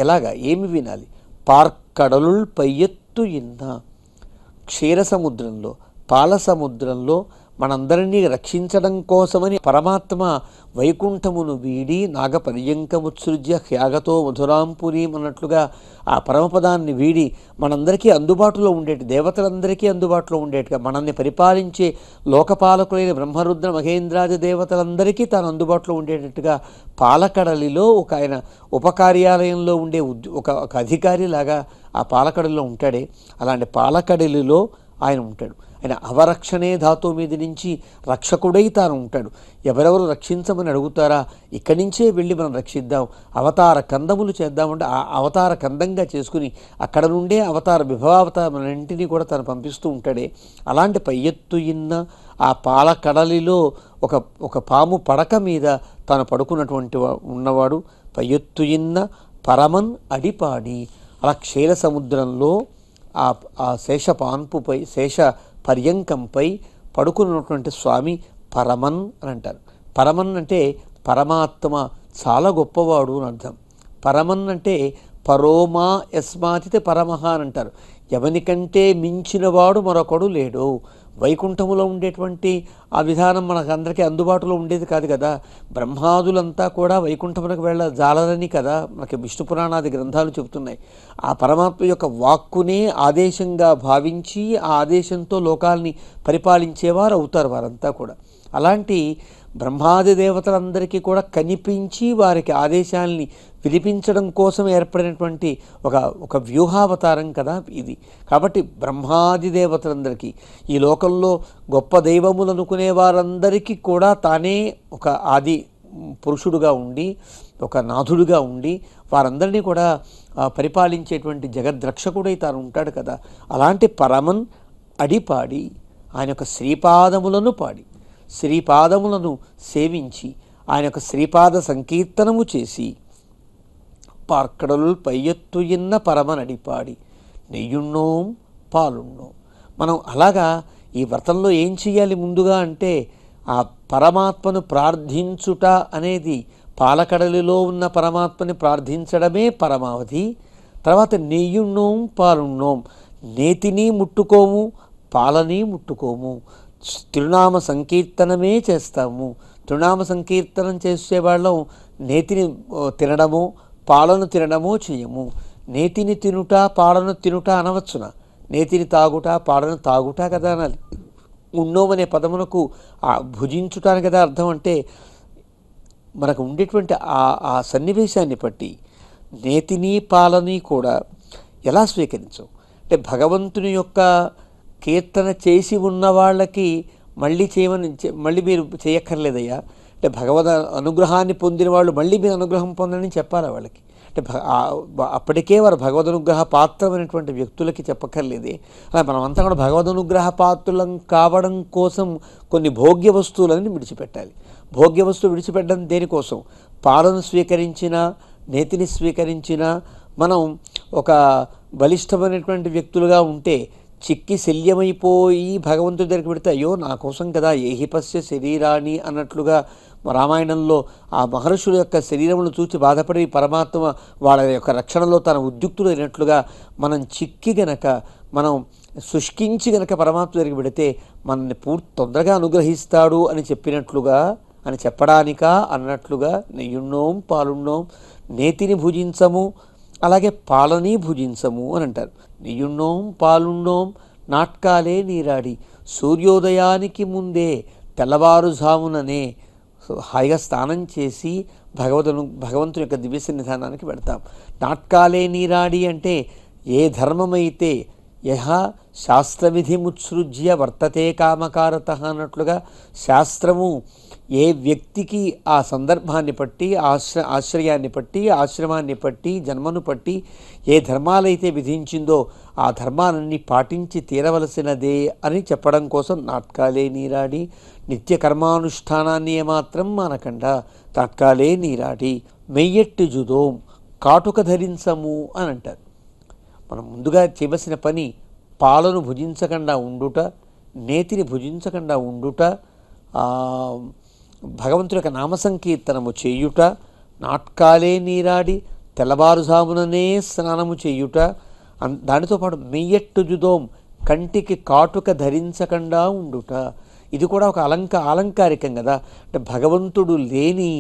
ఎలాగా, ఏమి వినాలి? పార్కడలుల్ పయ్యత్తు ఇన్న. క్షీర సముద్రంలో, పాల సముద్రంలో మనందరినీ రక్షించడం కోసమని పరమాత్మ వైకుంఠమును వీడి నాగపర్యంకముత్సృజ్య హ్యాగతో మధురాంపురీం అన్నట్లుగా ఆ పరమపదాన్ని వీడి మనందరికీ అందుబాటులో ఉండేటి, దేవతలందరికీ అందుబాటులో ఉండేట్టుగా, మనల్ని పరిపాలించే లోకపాలకులైన బ్రహ్మరుద్ర మహేంద్రాది దేవతలందరికీ తాను అందుబాటులో ఉండేటట్టుగా పాలకడలిలో ఒక ఆయన ఉపకార్యాలయంలో ఉండే ఒక అధికారిలాగా ఆ పాలకడలిలో ఉంటాడే, అలాంటి పాలకడలిలో ఆయన ఉంటాడు. ఆయన అవరక్షణే ధాతువు మీద నుంచి రక్షకుడై తాను ఉంటాడు. ఎవరెవరు రక్షించమని అడుగుతారా, ఇక్కడి నుంచే వెళ్ళి మనం రక్షిద్దాం, అవతార కందములు చేద్దామంటే ఆ అవతార కందంగా చేసుకుని అక్కడ నుండే అవతార విభవావతారన్నింటినీ కూడా తను పంపిస్తూ ఉంటాడే. అలాంటి పయ్యత్తు ఇన్న ఆ పాలకడలిలో ఒక ఒక పాము పడక మీద తాను పడుకున్నటువంటి ఉన్నవాడు పయ్యొత్తుయిన్న పరమన్ అడిపాడి. అలా క్షీర సముద్రంలో ఆ శేషపాన్పుపై శేష పర్యంకంపై పడుకున్నటువంటి స్వామి పరమన్ అని అంటారు. పరమన్ అంటే పరమాత్మ, చాలా గొప్పవాడు అని అర్థం. పరమన్ అంటే పరోమా యస్మాతితే పరమహ అని అంటారు. ఎవనికంటే మించినవాడు మరొకడు లేడు. వైకుంఠములో ఉండేటువంటి ఆ విధానం మనకు అందరికీ అందుబాటులో ఉండేది కాదు కదా. బ్రహ్మాదులంతా కూడా వైకుంఠమునకు జాలరని కదా మనకి విష్ణు పురాణాది గ్రంథాలు చెబుతున్నాయి. ఆ పరమాత్మ యొక్క వాక్కునే ఆదేశంగా భావించి ఆ ఆదేశంతో లోకాల్ని పరిపాలించేవారు అవుతారు వారంతా కూడా. అలాంటి బ్రహ్మాది దేవతలందరికీ కూడా కనిపించి వారికి ఆదేశాల్ని వినిపించడం కోసం ఏర్పడినటువంటి ఒక వ్యూహావతారం కదా ఇది. కాబట్టి బ్రహ్మాది దేవతలందరికీ, ఈ లోకంలో గొప్ప దైవములు అనుకునే వారందరికీ కూడా తానే ఒక ఆది పురుషుడుగా ఉండి, ఒక నాథుడుగా ఉండి వారందరినీ కూడా పరిపాలించేటువంటి జగద్రక్షకుడై తాను ఉంటాడు కదా. అలాంటి పరమన్ అడిపాడి, ఆయన యొక్క శ్రీపాదములను పాడి, శ్రీపాదములను సేవించి ఆయన యొక్క శ్రీపాద సంకీర్తనము చేసి పార్కడలు పయ్యొత్తుయిన్న పరమనడిపాడి నెయ్యున్నోం పాలున్నోం. మనం అలాగా ఈ వ్రతంలో ఏం చేయాలి ముందుగా అంటే ఆ పరమాత్మను ప్రార్థించుట అనేది, పాలకడలిలో ఉన్న పరమాత్మని ప్రార్థించడమే పరమావధి. తర్వాత నెయ్యున్నోం పాలున్నోం, నేతిని ముట్టుకోము పాలని ముట్టుకోము, తిరునామ సంకీర్తనమే చేస్తాము. తిరునామ సంకీర్తనం చేసేవాళ్ళం నేతిని తినడము పాలను తినడమో చేయము. నేతిని తినుట పాలను తినుట అనవచ్చున, నేతిని తాగుట పాలను తాగుట కదా అనాలి. ఉన్నోమనే పదమునకు భుజించుటానికి కదా అర్థం. అంటే మనకు ఉండేటువంటి ఆ సన్నివేశాన్ని బట్టి నేతిని పాలని కూడా ఎలా స్వీకరించవు అంటే భగవంతుని యొక్క కీర్తన చేసి ఉన్న వాళ్ళకి మళ్ళీ మీరు చేయక్కర్లేదయ్యా అంటే భగవద్ అనుగ్రహాన్ని పొందిన వాళ్ళు మళ్ళీ మీరు అనుగ్రహం పొందని చెప్పాలి వాళ్ళకి. అంటే అప్పటికే వారు భగవద్ అనుగ్రహ పాత్రమైనటువంటి వ్యక్తులకి చెప్పక్కర్లేదే. అలా మనమంతా కూడా భగవద్ అనుగ్రహ పాత్రులం కావడం కోసం కొన్ని భోగ్య వస్తువులని విడిచిపెట్టాలి. భోగ్య వస్తువు విడిచిపెట్టడం దేనికోసం? పాలను స్వీకరించిన నేతిని స్వీకరించిన మనం ఒక బలిష్టమైనటువంటి వ్యక్తులుగా ఉంటే చిక్కి శల్యమైపోయి భగవంతుడి దగ్గరికి పెడితే అయ్యో నా కోసం కదా ఏహిపస్య శరీరాన్ని అన్నట్లుగా రామాయణంలో ఆ మహర్షుల యొక్క శరీరమును చూసి బాధపడి పరమాత్మ వాళ్ళ యొక్క రక్షణలో తన ఉద్యుక్తుడు అయినట్లుగా మనం చిక్కి గనక మనం శుష్కించి గనక పరమాత్మ దగ్గరికి పెడితే మనల్ని తొందరగా అనుగ్రహిస్తాడు అని చెప్పినట్లుగా అని చెప్పడానికా అన్నట్లుగా నెయ్యున్నోం పాలున్నోం నేతిని భుజించము అలాగే పాలని భుజించము అని అంటారు. నెయ్యున్నోం పాలున్నోం నాట్కాలే నీరాడి సూర్యోదయానికి ముందే తెల్లవారుజాముననే హాయిగా స్నానం చేసి భగవంతుని యొక్క దివ్య సన్నిధానానికి పెడతాం. నాట్కాలే నీరాడి అంటే ఏ ధర్మమైతే యహ శాస్త్రవిధిముత్సృజ్య వర్తతే కామకారత అన్నట్లుగా శాస్త్రము ఏ వ్యక్తికి ఆ సందర్భాన్ని బట్టి ఆశ్రయాన్ని బట్టి ఆశ్రమాన్ని బట్టి జన్మను బట్టి ఏ ధర్మాలైతే విధించిందో ఆ ధర్మాలన్నీ పాటించి తీరవలసినదే అని చెప్పడం కోసం నాట్కాలే నీరాడి నిత్య కర్మానుష్ఠానాన్ని ఏమాత్రం మానకుండా తాట్కాలే నీరాడి మెయ్యెట్టు జుదోం కాటుక ధరించము అని అంటారు. మనం ముందుగా చేయవలసిన పని పాలను భుజించకుండా ఉండుట, నేతిని భుజించకుండా ఉండుట, భగవంతుడి యొక్క నామ సంకీర్తనము చేయుట, నాట్కాలే నీరాడి తెల్లవారుజాముననే స్నానము చేయుట, దానితో పాటు మెయ్యట్టు జుదోం కంటికి కాటుక ధరించకుండా ఉండుట. ఇది కూడా ఒక ఆలంకారికం కదా. అంటే భగవంతుడు లేని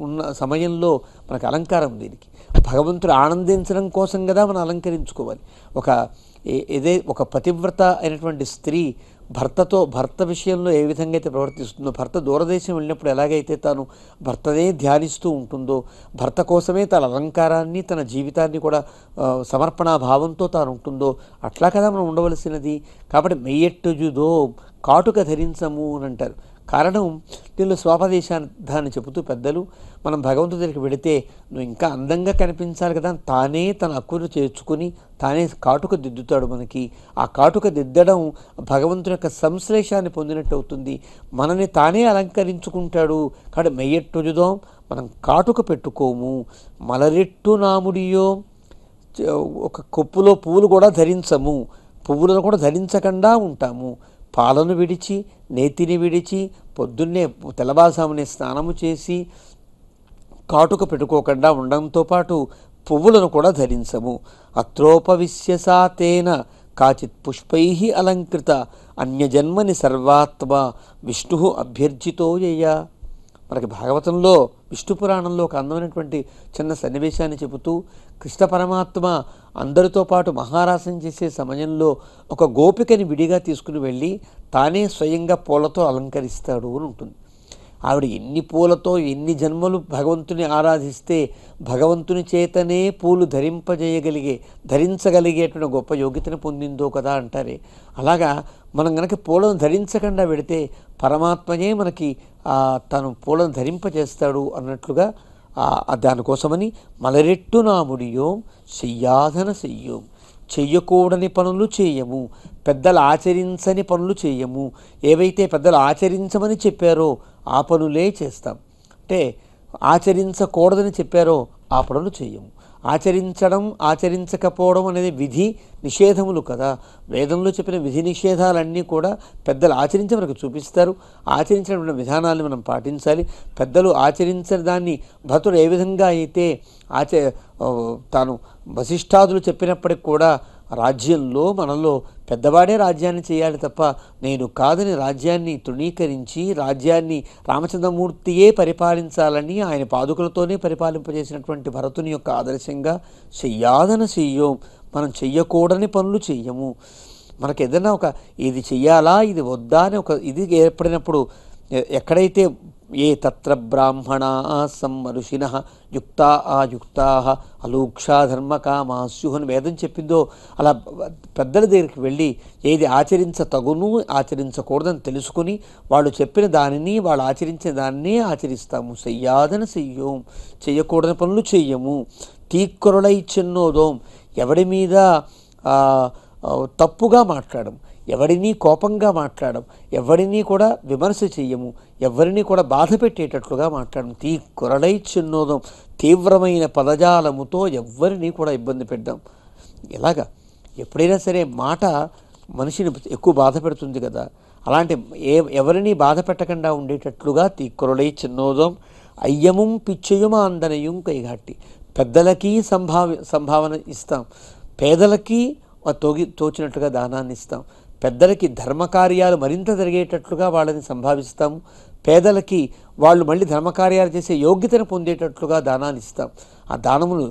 ఉన్న సమయంలో మనకు అలంకారం దీనికి భగవంతుడు ఆనందించడం కోసం కదా మనం అలంకరించుకోవాలి. ఒక పతివ్రత అయినటువంటి స్త్రీ భర్త విషయంలో ఏ విధంగా అయితే ప్రవర్తిస్తుందో, భర్త దూరదేశం వెళ్ళినప్పుడు ఎలాగైతే తాను భర్తనే ధ్యానిస్తూ ఉంటుందో, భర్త కోసమే తన అలంకారాన్ని తన జీవితాన్ని కూడా సమర్పణా భావంతో తాను ఉంటుందో అట్లా కదా మనం ఉండవలసినది. కాబట్టి మెయ్యెట్టు జుదో కాటుక ధరించము అని అంటారు. కారణం దీనిలో స్వాపదేశాన్ని చెబుతూ పెద్దలు మనం భగవంతుడి దగ్గరికి వెళితే నువ్వు ఇంకా అందంగా కనిపించాలి కదా, తానే తన హక్కును చేర్చుకుని తానే కాటుక దిద్దుతాడు. మనకి ఆ కాటుక దిద్దడం భగవంతుని యొక్క సంశ్లేషాన్ని పొందినట్టు అవుతుంది. మనని తానే అలంకరించుకుంటాడు. కాబట్టి మెయ్యట్టుజుదాం, మనం కాటుక పెట్టుకోము. మలరెట్టు నాముడియో, ఒక కొప్పులో పువ్వులు కూడా ధరించము, పువ్వులను కూడా ధరించకుండా ఉంటాము. పాలను విడిచి నేతిని విడిచి పొద్దున్నే తెల్లవారుజామునే స్నానము చేసి కాటుక పెట్టుకోకుండా ఉండడంతో పాటు పువ్వులను కూడా ధరించము. అత్రోపవిశ్యసాతేన కాచిత్ పుష్పై అలంకృత అన్యజన్మని సర్వాత్మ విష్ణు అభ్యర్జితో యయ. మనకి భాగవతంలో విష్ణు పురాణంలో ఒక అందమైనటువంటి చిన్న సన్నివేశాన్ని చెబుతూ కృష్ణ పరమాత్మ అందరితో పాటు మహారాసం చేసే సమయంలో ఒక గోపికని విడిగా తీసుకుని వెళ్ళి తానే స్వయంగా పూలతో అలంకరిస్తాడు అని ఉంటుంది. ఆవిడ ఎన్ని పూలతో ఎన్ని జన్మలు భగవంతుని ఆరాధిస్తే భగవంతుని చేతనే పూలు ధరించగలిగేటువంటి గొప్ప యోగ్యతను పొందిందో కదా అంటారే. అలాగా మనం గనక పూలను ధరించకుండా పెడితే పరమాత్మయే మనకి తను పూలను ధరింపజేస్తాడు అన్నట్లుగా దానికోసమని మలరెట్టు నాముడియోం చెయ్యాధన చెయ్యోం, చెయ్యకూడని పనులు చేయము, పెద్దలు ఆచరించని పనులు చేయము. ఏవైతే పెద్దలు ఆచరించమని చెప్పారో ఆ పనులే చేస్తాం. అంటే ఆచరించకూడదని చెప్పారో ఆ పనులు చేయము. ఆచరించడం ఆచరించకపోవడం అనేది విధి నిషేధములు కదా. వేదంలో చెప్పిన విధి నిషేధాలన్నీ కూడా పెద్దలు ఆచరించి మనకు చూపిస్తారు. ఆచరించిన విధానాన్ని మనం పాటించాలి. పెద్దలు ఆచరించిన దాన్ని భక్తుడు ఏ విధంగా అయితే తాను వశిష్ఠాదులు చెప్పినప్పటికి కూడా రాజ్యంలో మనలో పెద్దవాడే రాజ్యాన్ని చేయాలి తప్ప నేను కాదని రాజ్యాన్ని తృణీకరించి రాజ్యాన్ని రామచంద్రమూర్తియే పరిపాలించాలని ఆయన పాదుకలతోనే పరిపాలింపజేసినటువంటి భరతుని యొక్క ఆదర్శంగా చెయ్యాదన చెయ్యం, మనం చెయ్యకూడని పనులు చెయ్యము. మనకు ఏదైనా ఒక ఇది చెయ్యాలా ఇది వద్దా అని ఒక ఇది ఏర్పడినప్పుడు ఎక్కడైతే ఏ తత్ర బ్రాహ్మణా సమ్మరుషిణ యుక్తా ఆయుక్తా అలూక్షా ధర్మకామాస్యు అని వేదం చెప్పిందో అలా పెద్దల దగ్గరికి వెళ్ళి ఏది ఆచరించతగును ఆచరించకూడదని తెలుసుకుని వాళ్ళు చెప్పిన దానిని వాళ్ళు ఆచరించిన దాన్నే ఆచరిస్తాము. చెయ్యాదన చెయ్యం, చెయ్యకూడని పనులు చెయ్యము. తీక్కురలై చిన్నోదోం, ఎవడి మీద తప్పుగా మాట్లాడడం, ఎవరినీ కోపంగా మాట్లాడడం, ఎవరినీ కూడా విమర్శ చెయ్యము, ఎవరినీ కూడా బాధ పెట్టేటట్లుగా మాట్లాడడం. కొరడై చిన్నోదం, తీవ్రమైన పదజాలముతో ఎవరినీ కూడా ఇబ్బంది పెట్టడం. ఇలాగా ఎప్పుడైనా సరే మాట మనిషిని ఎక్కువ బాధ పెడుతుంది కదా. అలాంటి ఎవరినీ బాధ పెట్టకుండా ఉండేటట్లుగా తీక్కురలై చిన్నోదం అయ్యముం పిచ్చయుమా అందనయం కైగాట్టి. పెద్దలకి సంభావన ఇస్తాం, పేదలకి తోచినట్లుగా దానాన్ని ఇస్తాం. పెద్దలకి ధర్మకార్యాలు మరింత జరిగేటట్లుగా వాళ్ళని సంభావిస్తాము. పేదలకి వాళ్ళు మళ్ళీ ధర్మకార్యాలు చేసే యోగ్యతను పొందేటట్లుగా దానాన్ని ఇస్తాం. ఆ దానములు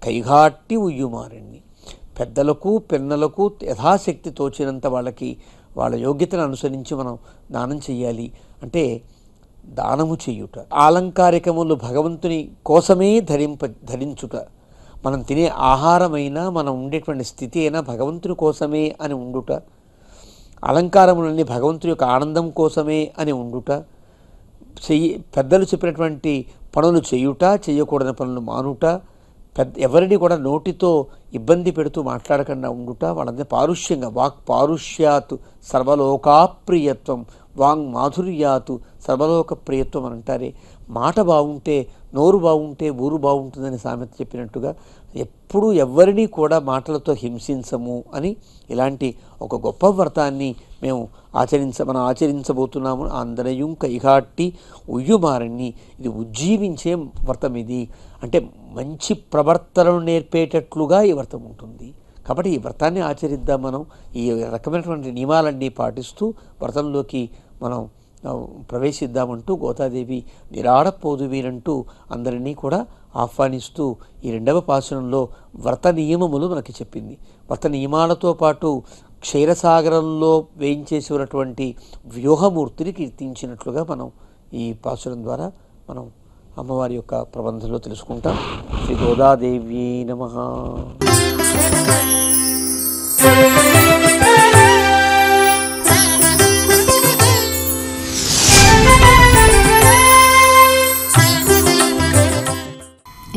కైగాట్టి ఉయ్యుమారండి. పెద్దలకు పిన్నలకు యథాశక్తి తోచినంత వాళ్ళకి వాళ్ళ యోగ్యతను అనుసరించి మనం దానం చెయ్యాలి. అంటే దానము చేయుట, ఆలంకారికములు భగవంతుని కోసమే ధరించుట, మనం తినే ఆహారమైనా మనం ఉండేటువంటి స్థితి అయినా భగవంతుని కోసమే అని ఉండుట, అలంకారములన్నీ భగవంతుని యొక్క ఆనందం కోసమే అని ఉండుట, పెద్దలు చెప్పినటువంటి పనులు చేయుట, చేయకూడని పనులు మానుట, ఎవరిని కూడా నోటితో ఇబ్బంది పెడుతూ మాట్లాడకుండా ఉండుట, వాళ్ళందరూ పారుష్యంగా వాక్ పారుష్యాత్ సర్వలోకాప్రియత్వం, వాంగ్ మాధుర్యాతు సర్వలోక ప్రియత్వం అని అంటారే. మాట బాగుంటే నోరు బాగుంటే ఊరు బాగుంటుందని సామెత చెప్పినట్టుగా ఎప్పుడూ ఎవరినీ కూడా మాటలతో హింసించము అని ఇలాంటి ఒక గొప్ప వ్రతాన్ని మనం ఆచరించబోతున్నాము. అందరయం కైగాట్టి ఉయ్యుమారణి, ఇది ఉజ్జీవించే వ్రతం. ఇది అంటే మంచి ప్రవర్తనను నేర్పేటట్లుగా ఈ వ్రతం ఉంటుంది. కాబట్టి ఈ వ్రతాన్ని ఆచరిద్దాం. మనం ఈ రకమైనటువంటి నియమాలన్నీ పాటిస్తూ వ్రతంలోకి మనం ప్రవేశిద్దామంటూ గోదాదేవి నిరాడపోదువీరంటూ అందరినీ కూడా ఆహ్వానిస్తూ ఈ 2వ పాసురంలో వ్రత నియమములు మనకి చెప్పింది. వ్రత నియమాలతో పాటు క్షీరసాగరంలో వేయించేసినటువంటి వ్యూహమూర్తిని కీర్తించినట్లుగా మనం ఈ పాసురం ద్వారా మనం అమ్మవారి యొక్క ప్రబంధంలో తెలుసుకుంటాం. శ్రీ గోదాదేవి నమః.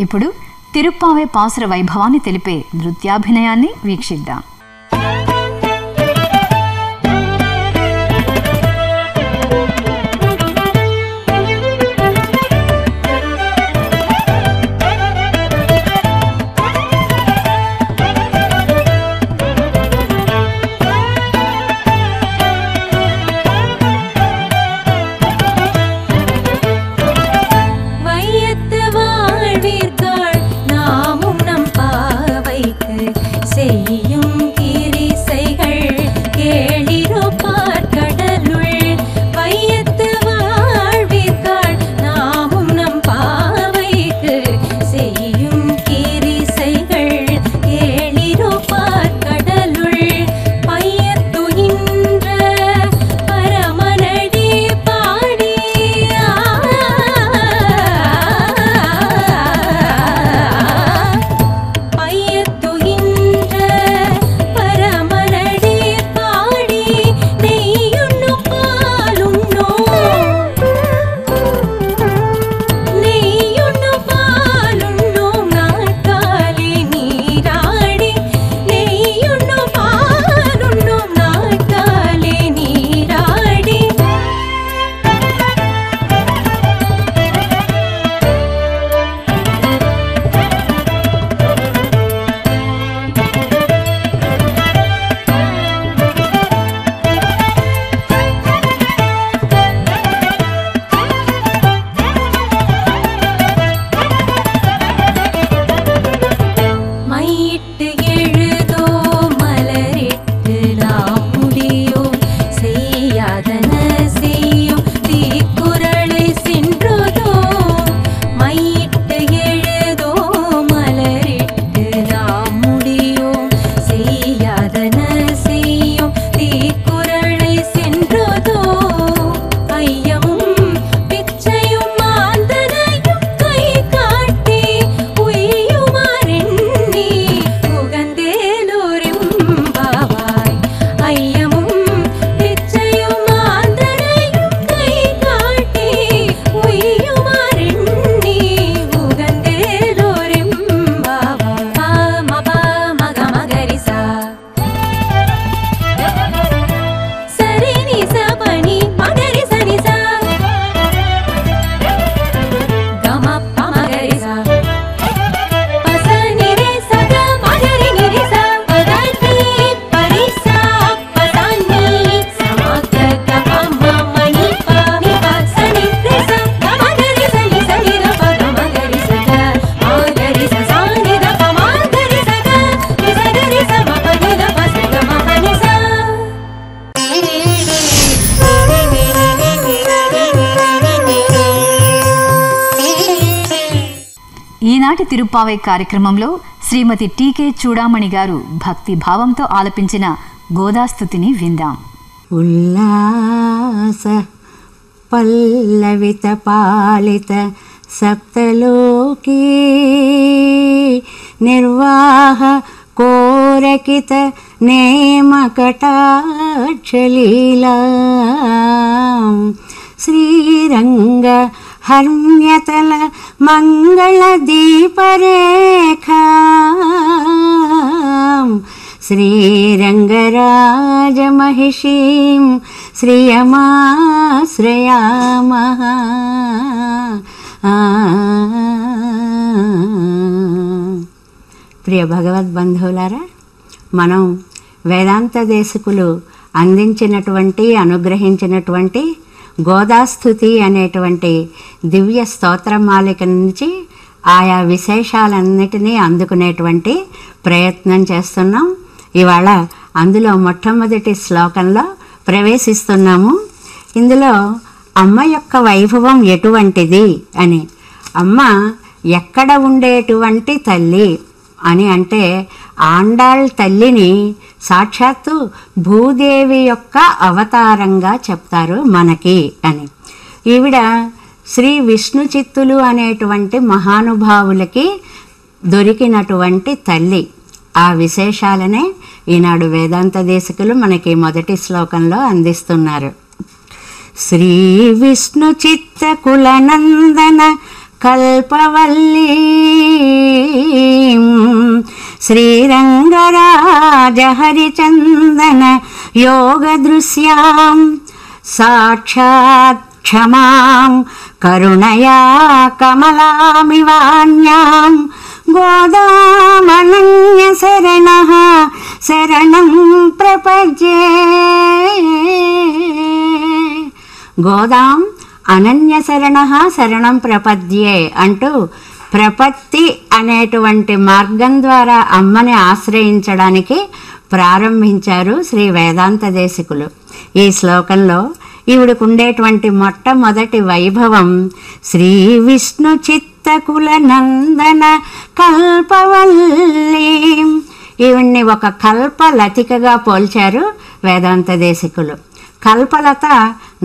ఇప్పుడు తిరుప్పావై పాసుర వైభవాన్ని తెలిపే నృత్యాభినయాన్ని వీక్షిద్దాం. ఈనాటి తిరుప్పావై కార్యక్రమంలో శ్రీమతి టీకే చూడామణి గారు భక్తి భావంతో ఆలపించిన గోదాస్తుతిని విందాం. ఉల్లాస పల్లవిత పాలిత సప్తలోకీ నిర్వాహ కోరకిత నేమకటాక్షలీలా శ్రీరంగ హర్మ్యతల మంగళ దీపరేఖా శ్రీరంగరాజమహిషీం శ్రియమాశ్రయామః. ప్రియ భగవద్బంధువులారా, మనం వేదాంత దేశికులు అందించినటువంటి అనుగ్రహించినటువంటి గోదాస్తుతి అనేటువంటి దివ్య స్తోత్రమాలిక నుంచి ఆయా విశేషాలన్నిటినీ అందుకునేటువంటి ప్రయత్నం చేస్తున్నాం. ఇవాళ అందులో మొట్టమొదటి శ్లోకంలో ప్రవేశిస్తున్నాము. ఇందులో అమ్మ యొక్క వైభవం ఎటువంటిది అని, అమ్మ ఎక్కడ ఉండేటువంటి తల్లి అని అంటే ఆండాళ్ తల్లిని సాక్షాత్తు భూదేవి యొక్క అవతారంగా చెప్తారు మనకి అని. ఈవిడ శ్రీ విష్ణు చిత్తులు అనేటువంటి మహానుభావులకి దొరికినటువంటి తల్లి. ఆ విశేషాలనే ఈనాడు వేదాంత దేశికులు మనకి మొదటి శ్లోకంలో అందిస్తున్నారు. శ్రీ విష్ణు చిత్త కులనందన కల్పవల్లీ శ్రీరంగరాజ హరిచందన యోగ దృశ్యాం సాక్షాత్ క్షమాం కరుణయా కమలామివాన్యాం గోదామనన్య శరణః శరణం ప్రపద్యే. గోదాం అనన్య శరణః శరణం ప్రపద్యే అంటూ ప్రపత్తి అనేటువంటి మార్గం ద్వారా అమ్మని ఆశ్రయించడానికి ప్రారంభించారు శ్రీ వేదాంత దేశికులు. ఈ శ్లోకంలో ఈవిడకుండేటువంటి మొట్టమొదటి వైభవం శ్రీ విష్ణు చిత్తకుల నందన కల్పవల్లీ. ఈవిడ్ని ఒక కల్పలతికగా పోల్చారు వేదాంత దేశికులు. కల్పలత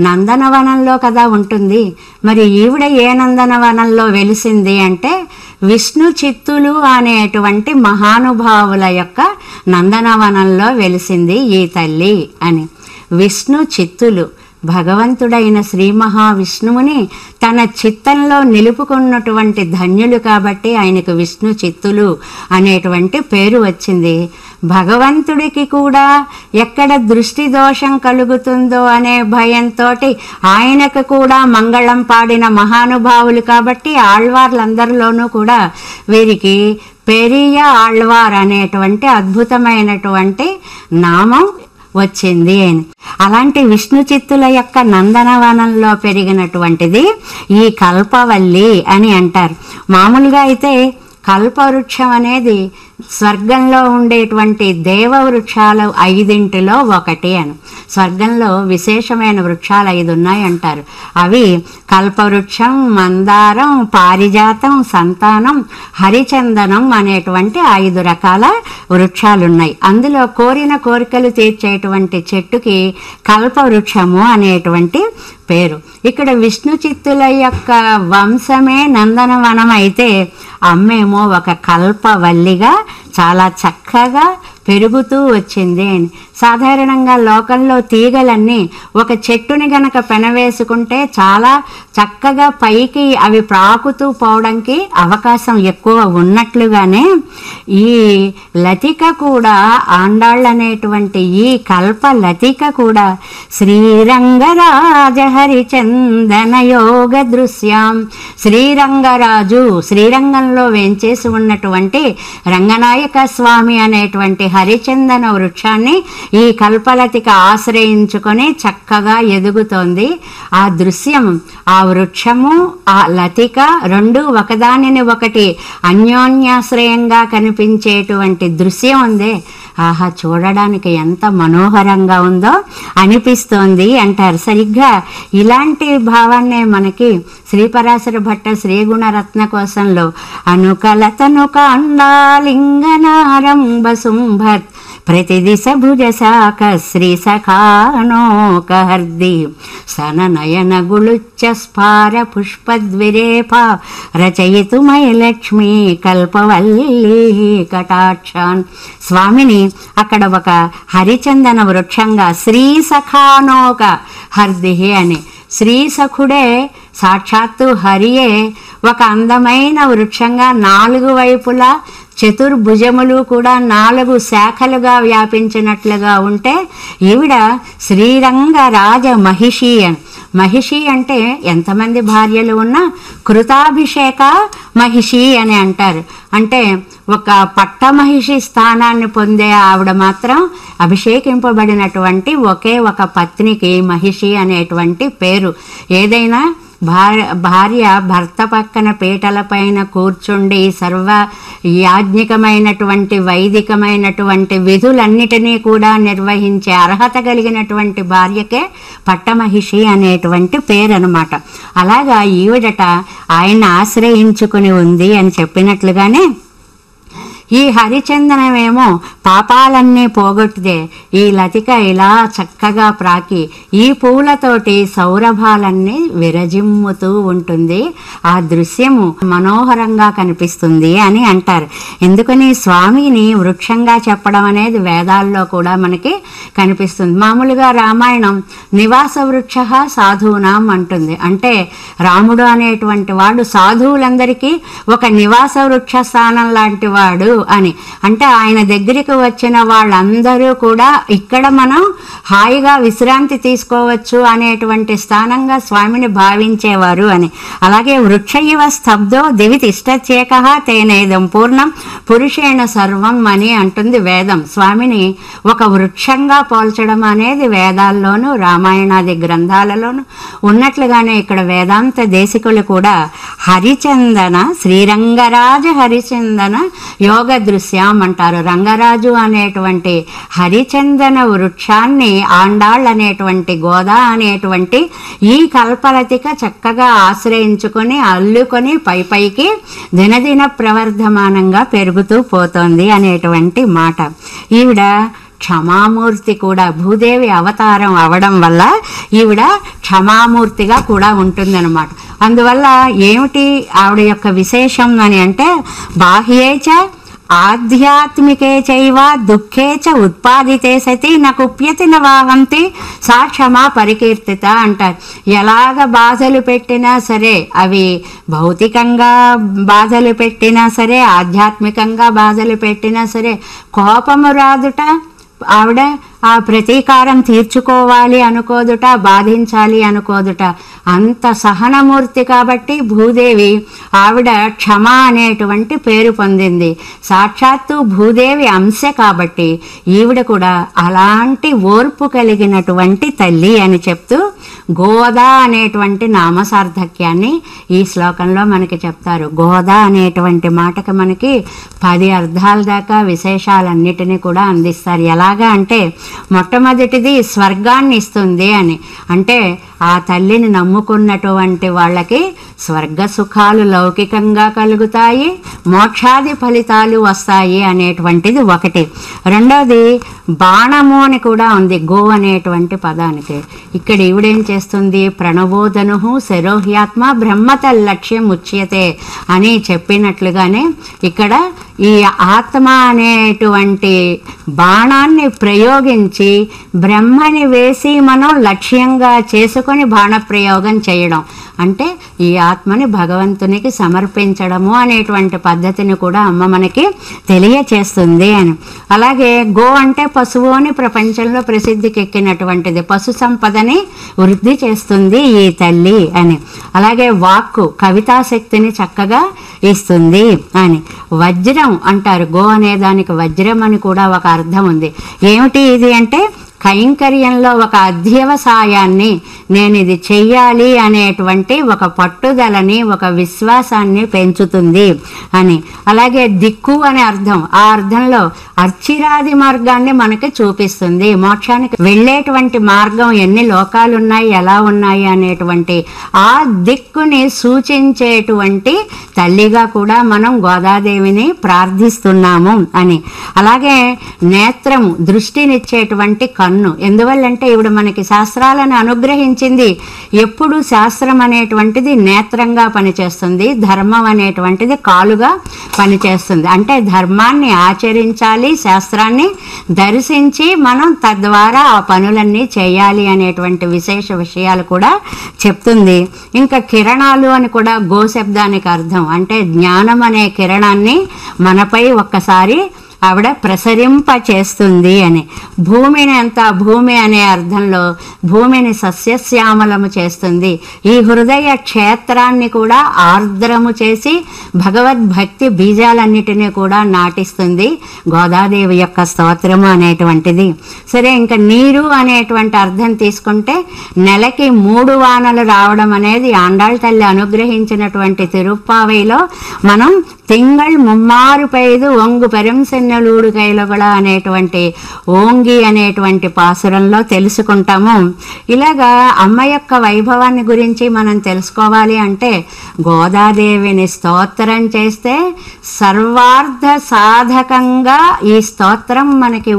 నందనవనంలో కదా ఉంటుంది. మరి ఈవిడ ఏ నందనవనంలో వెలిసింది అంటే విష్ణు చిత్తులు అనేటువంటి మహానుభావుల యొక్క నందనవనంలో వెలిసింది ఈ తల్లి అని. విష్ణు చిత్తులు భగవంతుడైన శ్రీ మహావిష్ణువుని తన చిత్తంలో నిలుపుకున్నటువంటి ధన్యులు కాబట్టి ఆయనకు విష్ణు చిత్తులు అనేటువంటి పేరు వచ్చింది. భగవంతుడికి కూడా ఎక్కడ దృష్టి దోషం కలుగుతుందో అనే భయంతో ఆయనకు కూడా మంగళం పాడిన మహానుభావులు కాబట్టి ఆళ్వార్లందరిలోనూ కూడా వీరికి పెరియ ఆళ్వార్ అనేటువంటి అద్భుతమైనటువంటి నామం వచ్చింది అని. అలాంటి విష్ణు చిత్తుల యొక్క నందనవనంలో పెరిగినటువంటిది ఈ కల్పవల్లి అని అంటారు. మామూలుగా అయితే కల్పవృక్షం అనేది స్వర్గంలో ఉండేటువంటి దేవవృక్షాలు 5 ఒకటి అని. స్వర్గంలో విశేషమైన వృక్షాలు 5 ఉన్నాయి అంటారు. అవి కల్పవృక్షం, మందారం, పారిజాతం, సంతానం, హరిచందనం అనేటువంటి 5 రకాల వృక్షాలున్నాయి. అందులో కోరిన కోరికలు తీర్చేటువంటి చెట్టుకి కల్పవృక్షము అనేటువంటి పేరు. ఇక్కడ విష్ణు చిత్తుల యొక్క వంశమే నందనవనం అయితే అమ్మేమో ఒక కల్పవల్లిగా చాలా చక్కగా పెరుగుతూ వచ్చింది అని. సాధారణంగా లోకంలో తీగలన్నీ ఒక చెట్టుని గనక పెనవేసుకుంటే చాలా చక్కగా పైకి అవి ప్రాకుతూ పోవడానికి అవకాశం ఎక్కువ ఉన్నట్లుగానే ఈ లతిక కూడా ఆండాళ్ళనేటువంటి ఈ కల్ప లతిక కూడా శ్రీరంగరాజ హరిచందన యోగ దృశ్యాం. శ్రీరంగరాజు శ్రీరంగంలో వేంచేసి ఉన్నటువంటి రంగనాయక స్వామి అనేటువంటి హరిచందన వృక్షాన్ని ఈ కల్పలతిక ఆశ్రయించుకొని చక్కగా ఎదుగుతోంది. ఆ దృశ్యం, ఆ వృక్షము, ఆ లతిక రెండు ఒకదానిని ఒకటి అన్యోన్యాశ్రయంగా కనిపించేటువంటి దృశ్యం ఉందే, ఆహా చూడడానికి ఎంత మనోహరంగా ఉందో అనిపిస్తోంది అంటారు. సరిగ్గా ఇలాంటి భావాన్నే మనకి శ్రీపరాశర భట్ట శ్రీగుణరత్న కోశంలో అనుకలతను కాండాలింగనారంభ శుంభత్ ప్రతిదిశ భుజ శాఖ శ్రీ సఖానోకహర్ది సననయన గుళుచ్చ స్ఫార పుష్పద్విరేఫ రచయితుమయ లక్ష్మీ కల్పవల్లీ కటాక్షాన్. స్వామిని అక్కడ ఒక హరిచందన వృక్షంగా శ్రీ సఖానోక హర్ది అని, శ్రీ సఖుడే సాక్షాత్తు హరియే ఒక అందమైన వృక్షంగా 4 వైపులా చతుర్భుజములు కూడా 4 శాఖలుగా వ్యాపించినట్లుగా ఉంటే ఈవిడ శ్రీరంగరాజ మహిషి అని. మహిషి అంటే ఎంతమంది భార్యలు ఉన్నా కృతాభిషేక మహిషి అని అంటారు. అంటే ఒక పట్టమహిషి స్థానాన్ని పొందే ఆవిడ మాత్రం అభిషేకింపబడినటువంటి ఒకే ఒక పత్నికి మహిషి అనేటువంటి పేరు. ఏదైనా భార్య భర్త పక్కన పీటల పైన కూర్చుండి సర్వ యాజ్ఞికమైనటువంటి వైదికమైనటువంటి విధులన్నిటినీ కూడా నిర్వహించే అర్హత కలిగినటువంటి భార్యకే పట్టమహిషి అనేటువంటి పేరు అనమాట. అలాగా ఈవిడట ఆయన ఆశ్రయించుకుని ఉంది అని చెప్పినట్లుగానే ఈ హరిచందనమేమో పాపాలన్నీ పోగొట్టితే ఈ లతిక ఇలా చక్కగా ప్రాకి ఈ పూలతోటి సౌరభాలన్నీ విరజిమ్ముతూ ఉంటుంది. ఆ దృశ్యము మనోహరంగా కనిపిస్తుంది అని అంటారు. ఎందుకని స్వామిని వృక్షంగా చెప్పడం అనేది వేదాల్లో కూడా మనకి కనిపిస్తుంది. మామూలుగా రామాయణం నివాస వృక్ష సాధూనాం అంటుంది. అంటే రాముడు అనేటువంటి వాడు సాధువులందరికీ ఒక నివాస వృక్ష స్థానం లాంటి వాడు అని. అంటే ఆయన దగ్గరికి వచ్చిన వాళ్ళందరూ కూడా ఇక్కడ మనం హాయిగా విశ్రాంతి తీసుకోవచ్చు అనేటువంటి స్థానంగా స్వామిని భావించేవారు అని. అలాగే వృక్ష ఇవ స్తబ్దో దివి తిష్టచేక తేనేదం పూర్ణం పురుషేణ సర్వం అని అంటుంది వేదం. స్వామిని ఒక వృక్షంగా పోల్చడం అనేది వేదాల్లోనూ రామాయణాది గ్రంథాలలోనూ ఉన్నట్లుగానే ఇక్కడ వేదాంత దేశికులు కూడా హరిచందన శ్రీరంగరాజ హరిచందన యోగ దృశ్యం అంటారు. రంగరాజు అనేటువంటి హరిచందన వృక్షాన్ని ఆండాళ్ అనేటువంటి గోదా అనేటువంటి ఈ కల్పలతిక చక్కగా ఆశ్రయించుకొని అల్లుకొని పైకి దినదిన ప్రవర్ధమానంగా పెరుగుతూ పోతోంది అనేటువంటి మాట. ఈవిడ క్షమామూర్తి కూడా, భూదేవి అవతారం అవడం వల్ల ఈవిడ క్షమామూర్తిగా కూడా ఉంటుందన్నమాట. అందువల్ల ఏమిటి ఆవిడ యొక్క విశేషం అని అంటే బాహ్యేచ ఆధ్యాత్మికే చైవ దుఃఖే చ ఉత్పాదితే సతి న కుప్యతి న వాహంతి సా క్షమా పరికీర్తిత అంటారు. ఎలాగ బాధలు పెట్టినా సరే, అవి భౌతికంగా బాధలు పెట్టినా సరే, ఆధ్యాత్మికంగా బాధలు పెట్టినా సరే, కోపము రాదుట, ఆవిడ ఆ ప్రతీకారం తీర్చుకోవాలి అనుకోదుట, బాధించాలి అనుకోదుట. అంత సహనమూర్తి కాబట్టి భూదేవి ఆవిడ క్షమ అనేటువంటి పేరు పొందింది. సాక్షాత్తు భూదేవి అంశ కాబట్టి ఈవిడ కూడా అలాంటి ఓర్పు కలిగినటువంటి తల్లి అని చెప్తూ గోదా అనేటువంటి నామసార్థక్యాన్ని ఈ శ్లోకంలో మనకి చెప్తారు. గోదా అనేటువంటి మాటకి మనకి 10 అర్థాల దాకా విశేషాలన్నిటినీ కూడా అందిస్తారు. ఎలాగా అంటే మొట్టమొదటిది స్వర్గాన్ని ఇస్తుంది అని. అంటే ఆ తల్లిని నమ్ముకున్నటువంటి వాళ్ళకి స్వర్గ సుఖాలు లౌకికంగా కలుగుతాయి, మోక్షాది ఫలితాలు వస్తాయి అనేటువంటిది ఒకటి. రెండవది బాణము అని కూడా ఉంది గో అనేటువంటి పదానికి. ఇక్కడ ఈవిడేం చేస్తుంది, ప్రణబోధను శరోహ్యాత్మ బ్రహ్మతల్లక్ష్యం ఉచ్యతే అని చెప్పినట్లుగానే ఇక్కడ ఈ ఆత్మ అనేటువంటి బాణాన్ని ప్రయోగించి బ్రహ్మని వేసి మనం లక్ష్యంగా చేసుకొని బాణప్రయోగం చేయడం అంటే ఈ ఆత్మని భగవంతునికి సమర్పించడము అనేటువంటి పద్ధతిని కూడా అమ్మ మనకి తెలియచేస్తుంది అని. అలాగే గో అంటే పశువు అని ప్రపంచంలో ప్రసిద్ధికి ఎక్కినటువంటిది. పశు సంపదని వృద్ధి చేస్తుంది ఈ తల్లి అని. అలాగే వాక్కు కవితాశక్తిని చక్కగా ఇస్తుంది అని. వజ్రం అంటారు, గో అనే దానికి వజ్రం అని కూడా ఒక అర్థం ఉంది. ఏమిటి ఇది అంటే కైంకర్యంలో ఒక అధ్యవసాయాన్ని, నేను ఇది చెయ్యాలి అనేటువంటి ఒక పట్టుదలని, ఒక విశ్వాసాన్ని పెంచుతుంది అని. అలాగే దిక్కు అనే అర్థం, ఆ అర్థంలో అర్చిరాది మార్గాన్ని మనకి చూపిస్తుంది. మోక్షానికి వెళ్ళేటువంటి మార్గం ఎన్ని లోకాలు ఉన్నాయి, ఎలా ఉన్నాయి అనేటువంటి ఆ దిక్కుని సూచించేటువంటి తల్లిగా కూడా మనం గోదాదేవిని ప్రార్థిస్తున్నాము అని. అలాగే నేత్రము, దృష్టినిచ్చేటువంటి కన్ను. ఎందువల్లంటే ఇవిడ మనకి శాస్త్రాలను అనుగ్రహించింది. ఎప్పుడు శాస్త్రం అనేటువంటిది నేత్రంగా పనిచేస్తుంది, ధర్మం అనేటువంటిది కాలుగా పనిచేస్తుంది. అంటే ధర్మాన్ని ఆచరించాలి, శాస్త్రాన్ని దర్శించి మనం తద్వారా ఆ పనులన్నీ చేయాలి అనేటువంటి విశేష విషయాలు కూడా చెప్తుంది. ఇంకా కిరణాలు అని కూడా గో శబ్దానికి అర్థం. అంటే జ్ఞానం అనే కిరణాన్ని మనపై ఒక్కసారి ఆవిడ ప్రసరింప చేస్తుంది అని. భూమిని అంతా, భూమి అనే అర్థంలో భూమిని సస్యశ్యామలము చేస్తుంది. ఈ హృదయ క్షేత్రాన్ని కూడా ఆర్ద్రము చేసి భగవద్భక్తి బీజాలన్నిటినీ కూడా నాటిస్తుంది గోదాదేవి యొక్క స్తోత్రము అనేటువంటిది. సరే, ఇంకా నీరు అనేటువంటి అర్థం తీసుకుంటే నెలకి 3 వానలు రావడం అనేది ఆండాళ్ తల్లి అనుగ్రహించినటువంటి తిరుప్పావైలో మనం తింగళ్ ముమ్మారు పెయ్దు ఒంగు పెరంసెన్నెలూడు కైలొగళ అనేటువంటి ఓంగి అనేటువంటి పాసురంలో తెలుసుకుంటాము. ఇలాగా అమ్మ యొక్క వైభవాన్ని గురించి మనం తెలుసుకోవాలి అంటే గోదాదేవిని స్తోత్రం చేస్తే సర్వార్థ సాధకంగా ఈ స్తోత్రం మనకి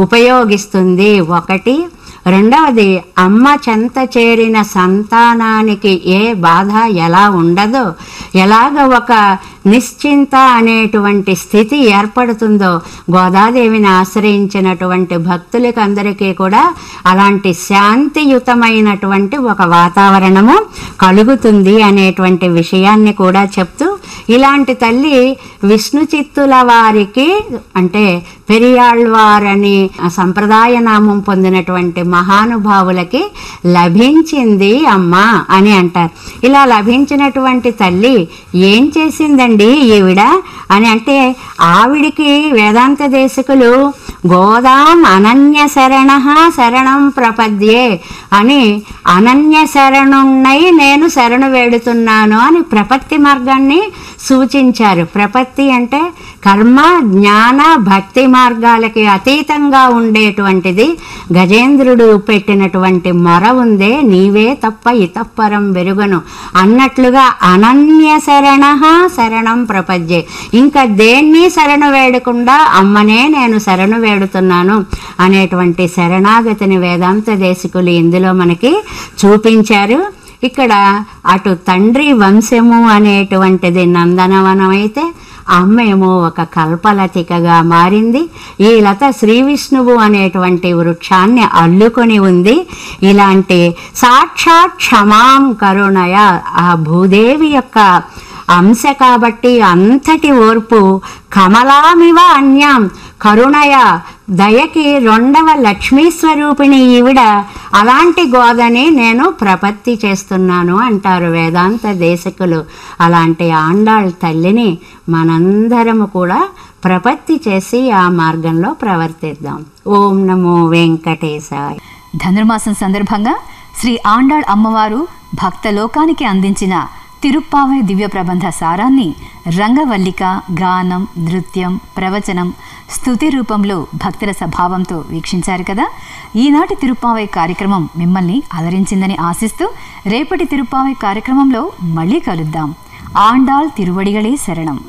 ఉపయోగిస్తుంది. ఒకటి. రెండవది, అమ్మ చెంత చేరిన సంతానానికి ఏ బాధ ఎలా ఉండదో, ఎలాగ ఒక నిశ్చింత అనేటువంటి స్థితి ఏర్పడుతుందో గోదాదేవిని ఆశ్రయించినటువంటి భక్తులకి అందరికీ కూడా అలాంటి శాంతియుతమైనటువంటి ఒక వాతావరణము కలుగుతుంది అనేటువంటి విషయాన్ని కూడా చెప్తూ, ఇలాంటి తల్లి విష్ణు చిత్తుల వారికి అంటే పెరియాళ్వారని సంప్రదాయ నామం పొందినటువంటి మహానుభావులకి లభించింది అమ్మ అని అంటారు. ఇలా లభించినటువంటి తల్లి ఏం చేసిందండి ఈవిడ అని అంటే, ఆవిడికి వేదాంత దేశికులు గోదాం అనన్య శరణ శరణం ప్రపద్యే అని, అనన్య శరణున్నై నేను శరణు వేడుతున్నాను అని ప్రపత్తి మార్గాన్ని సూచించారు. ప్రపత్తి అంటే కర్మ జ్ఞాన భక్తి మార్గాలకి అతీతంగా ఉండేటువంటిది. గజేంద్రుడు పెట్టినటువంటి మొర ఉందే, నీవే తప్ప ఇతపరం వెరుగను అన్నట్లుగా అనన్య శరణ శరణం ప్రపద్యే, ఇంకా దేన్ని శరణు వేడకుండా అమ్మనే నేను శరణు వేడుతున్నాను అనేటువంటి శరణాగతిని వేదాంత దేశికులు ఇందులో మనకి చూపించారు. ఇక్కడ అటు తండ్రి వంశము అనేటువంటిది నందనవనం అయితే అమ్మేమో ఒక కల్పలతికగా మారింది. ఈ లత శ్రీ విష్ణువు అనేటువంటి వృక్షాన్ని అల్లుకొని ఉంది. ఇలాంటి సాక్షాత్ క్షమాం కరుణయ ఆ భూదేవి యొక్క అంశ కాబట్టి అంతటి ఓర్పు, కమలామివ అన్యాం కరుణయ దయకి రెండవ లక్ష్మీ స్వరూపిణి ఈవిడ, అలాంటి గోదని నేను ప్రపత్తి చేస్తున్నాను అంటారు వేదాంత దేశికులు. అలాంటి ఆండాళ్ తల్లిని మనందరము కూడా ప్రపత్తి చేసి ఆ మార్గంలో ప్రవర్తిద్దాం. ఓం నమో వెంకటేశాయ. ధనుర్మాసం సందర్భంగా శ్రీ ఆండాళ్ అమ్మవారు భక్త లోకానికి అందించిన తిరుప్పావై దివ్య ప్రబంధ సారాన్ని రంగవల్లిక, గానం, నృత్యం, ప్రవచనం, స్తుతి రూపంలో భక్తుల స్వభావంతో వీక్షించారు కదా. ఈనాటి తిరుప్పావై కార్యక్రమం మిమ్మల్ని అలరించిందని ఆశిస్తూ రేపటి తిరుప్పావై కార్యక్రమంలో మళ్ళీ కలుద్దాం. ఆండాళ్ తిరువడిగళే శరణం.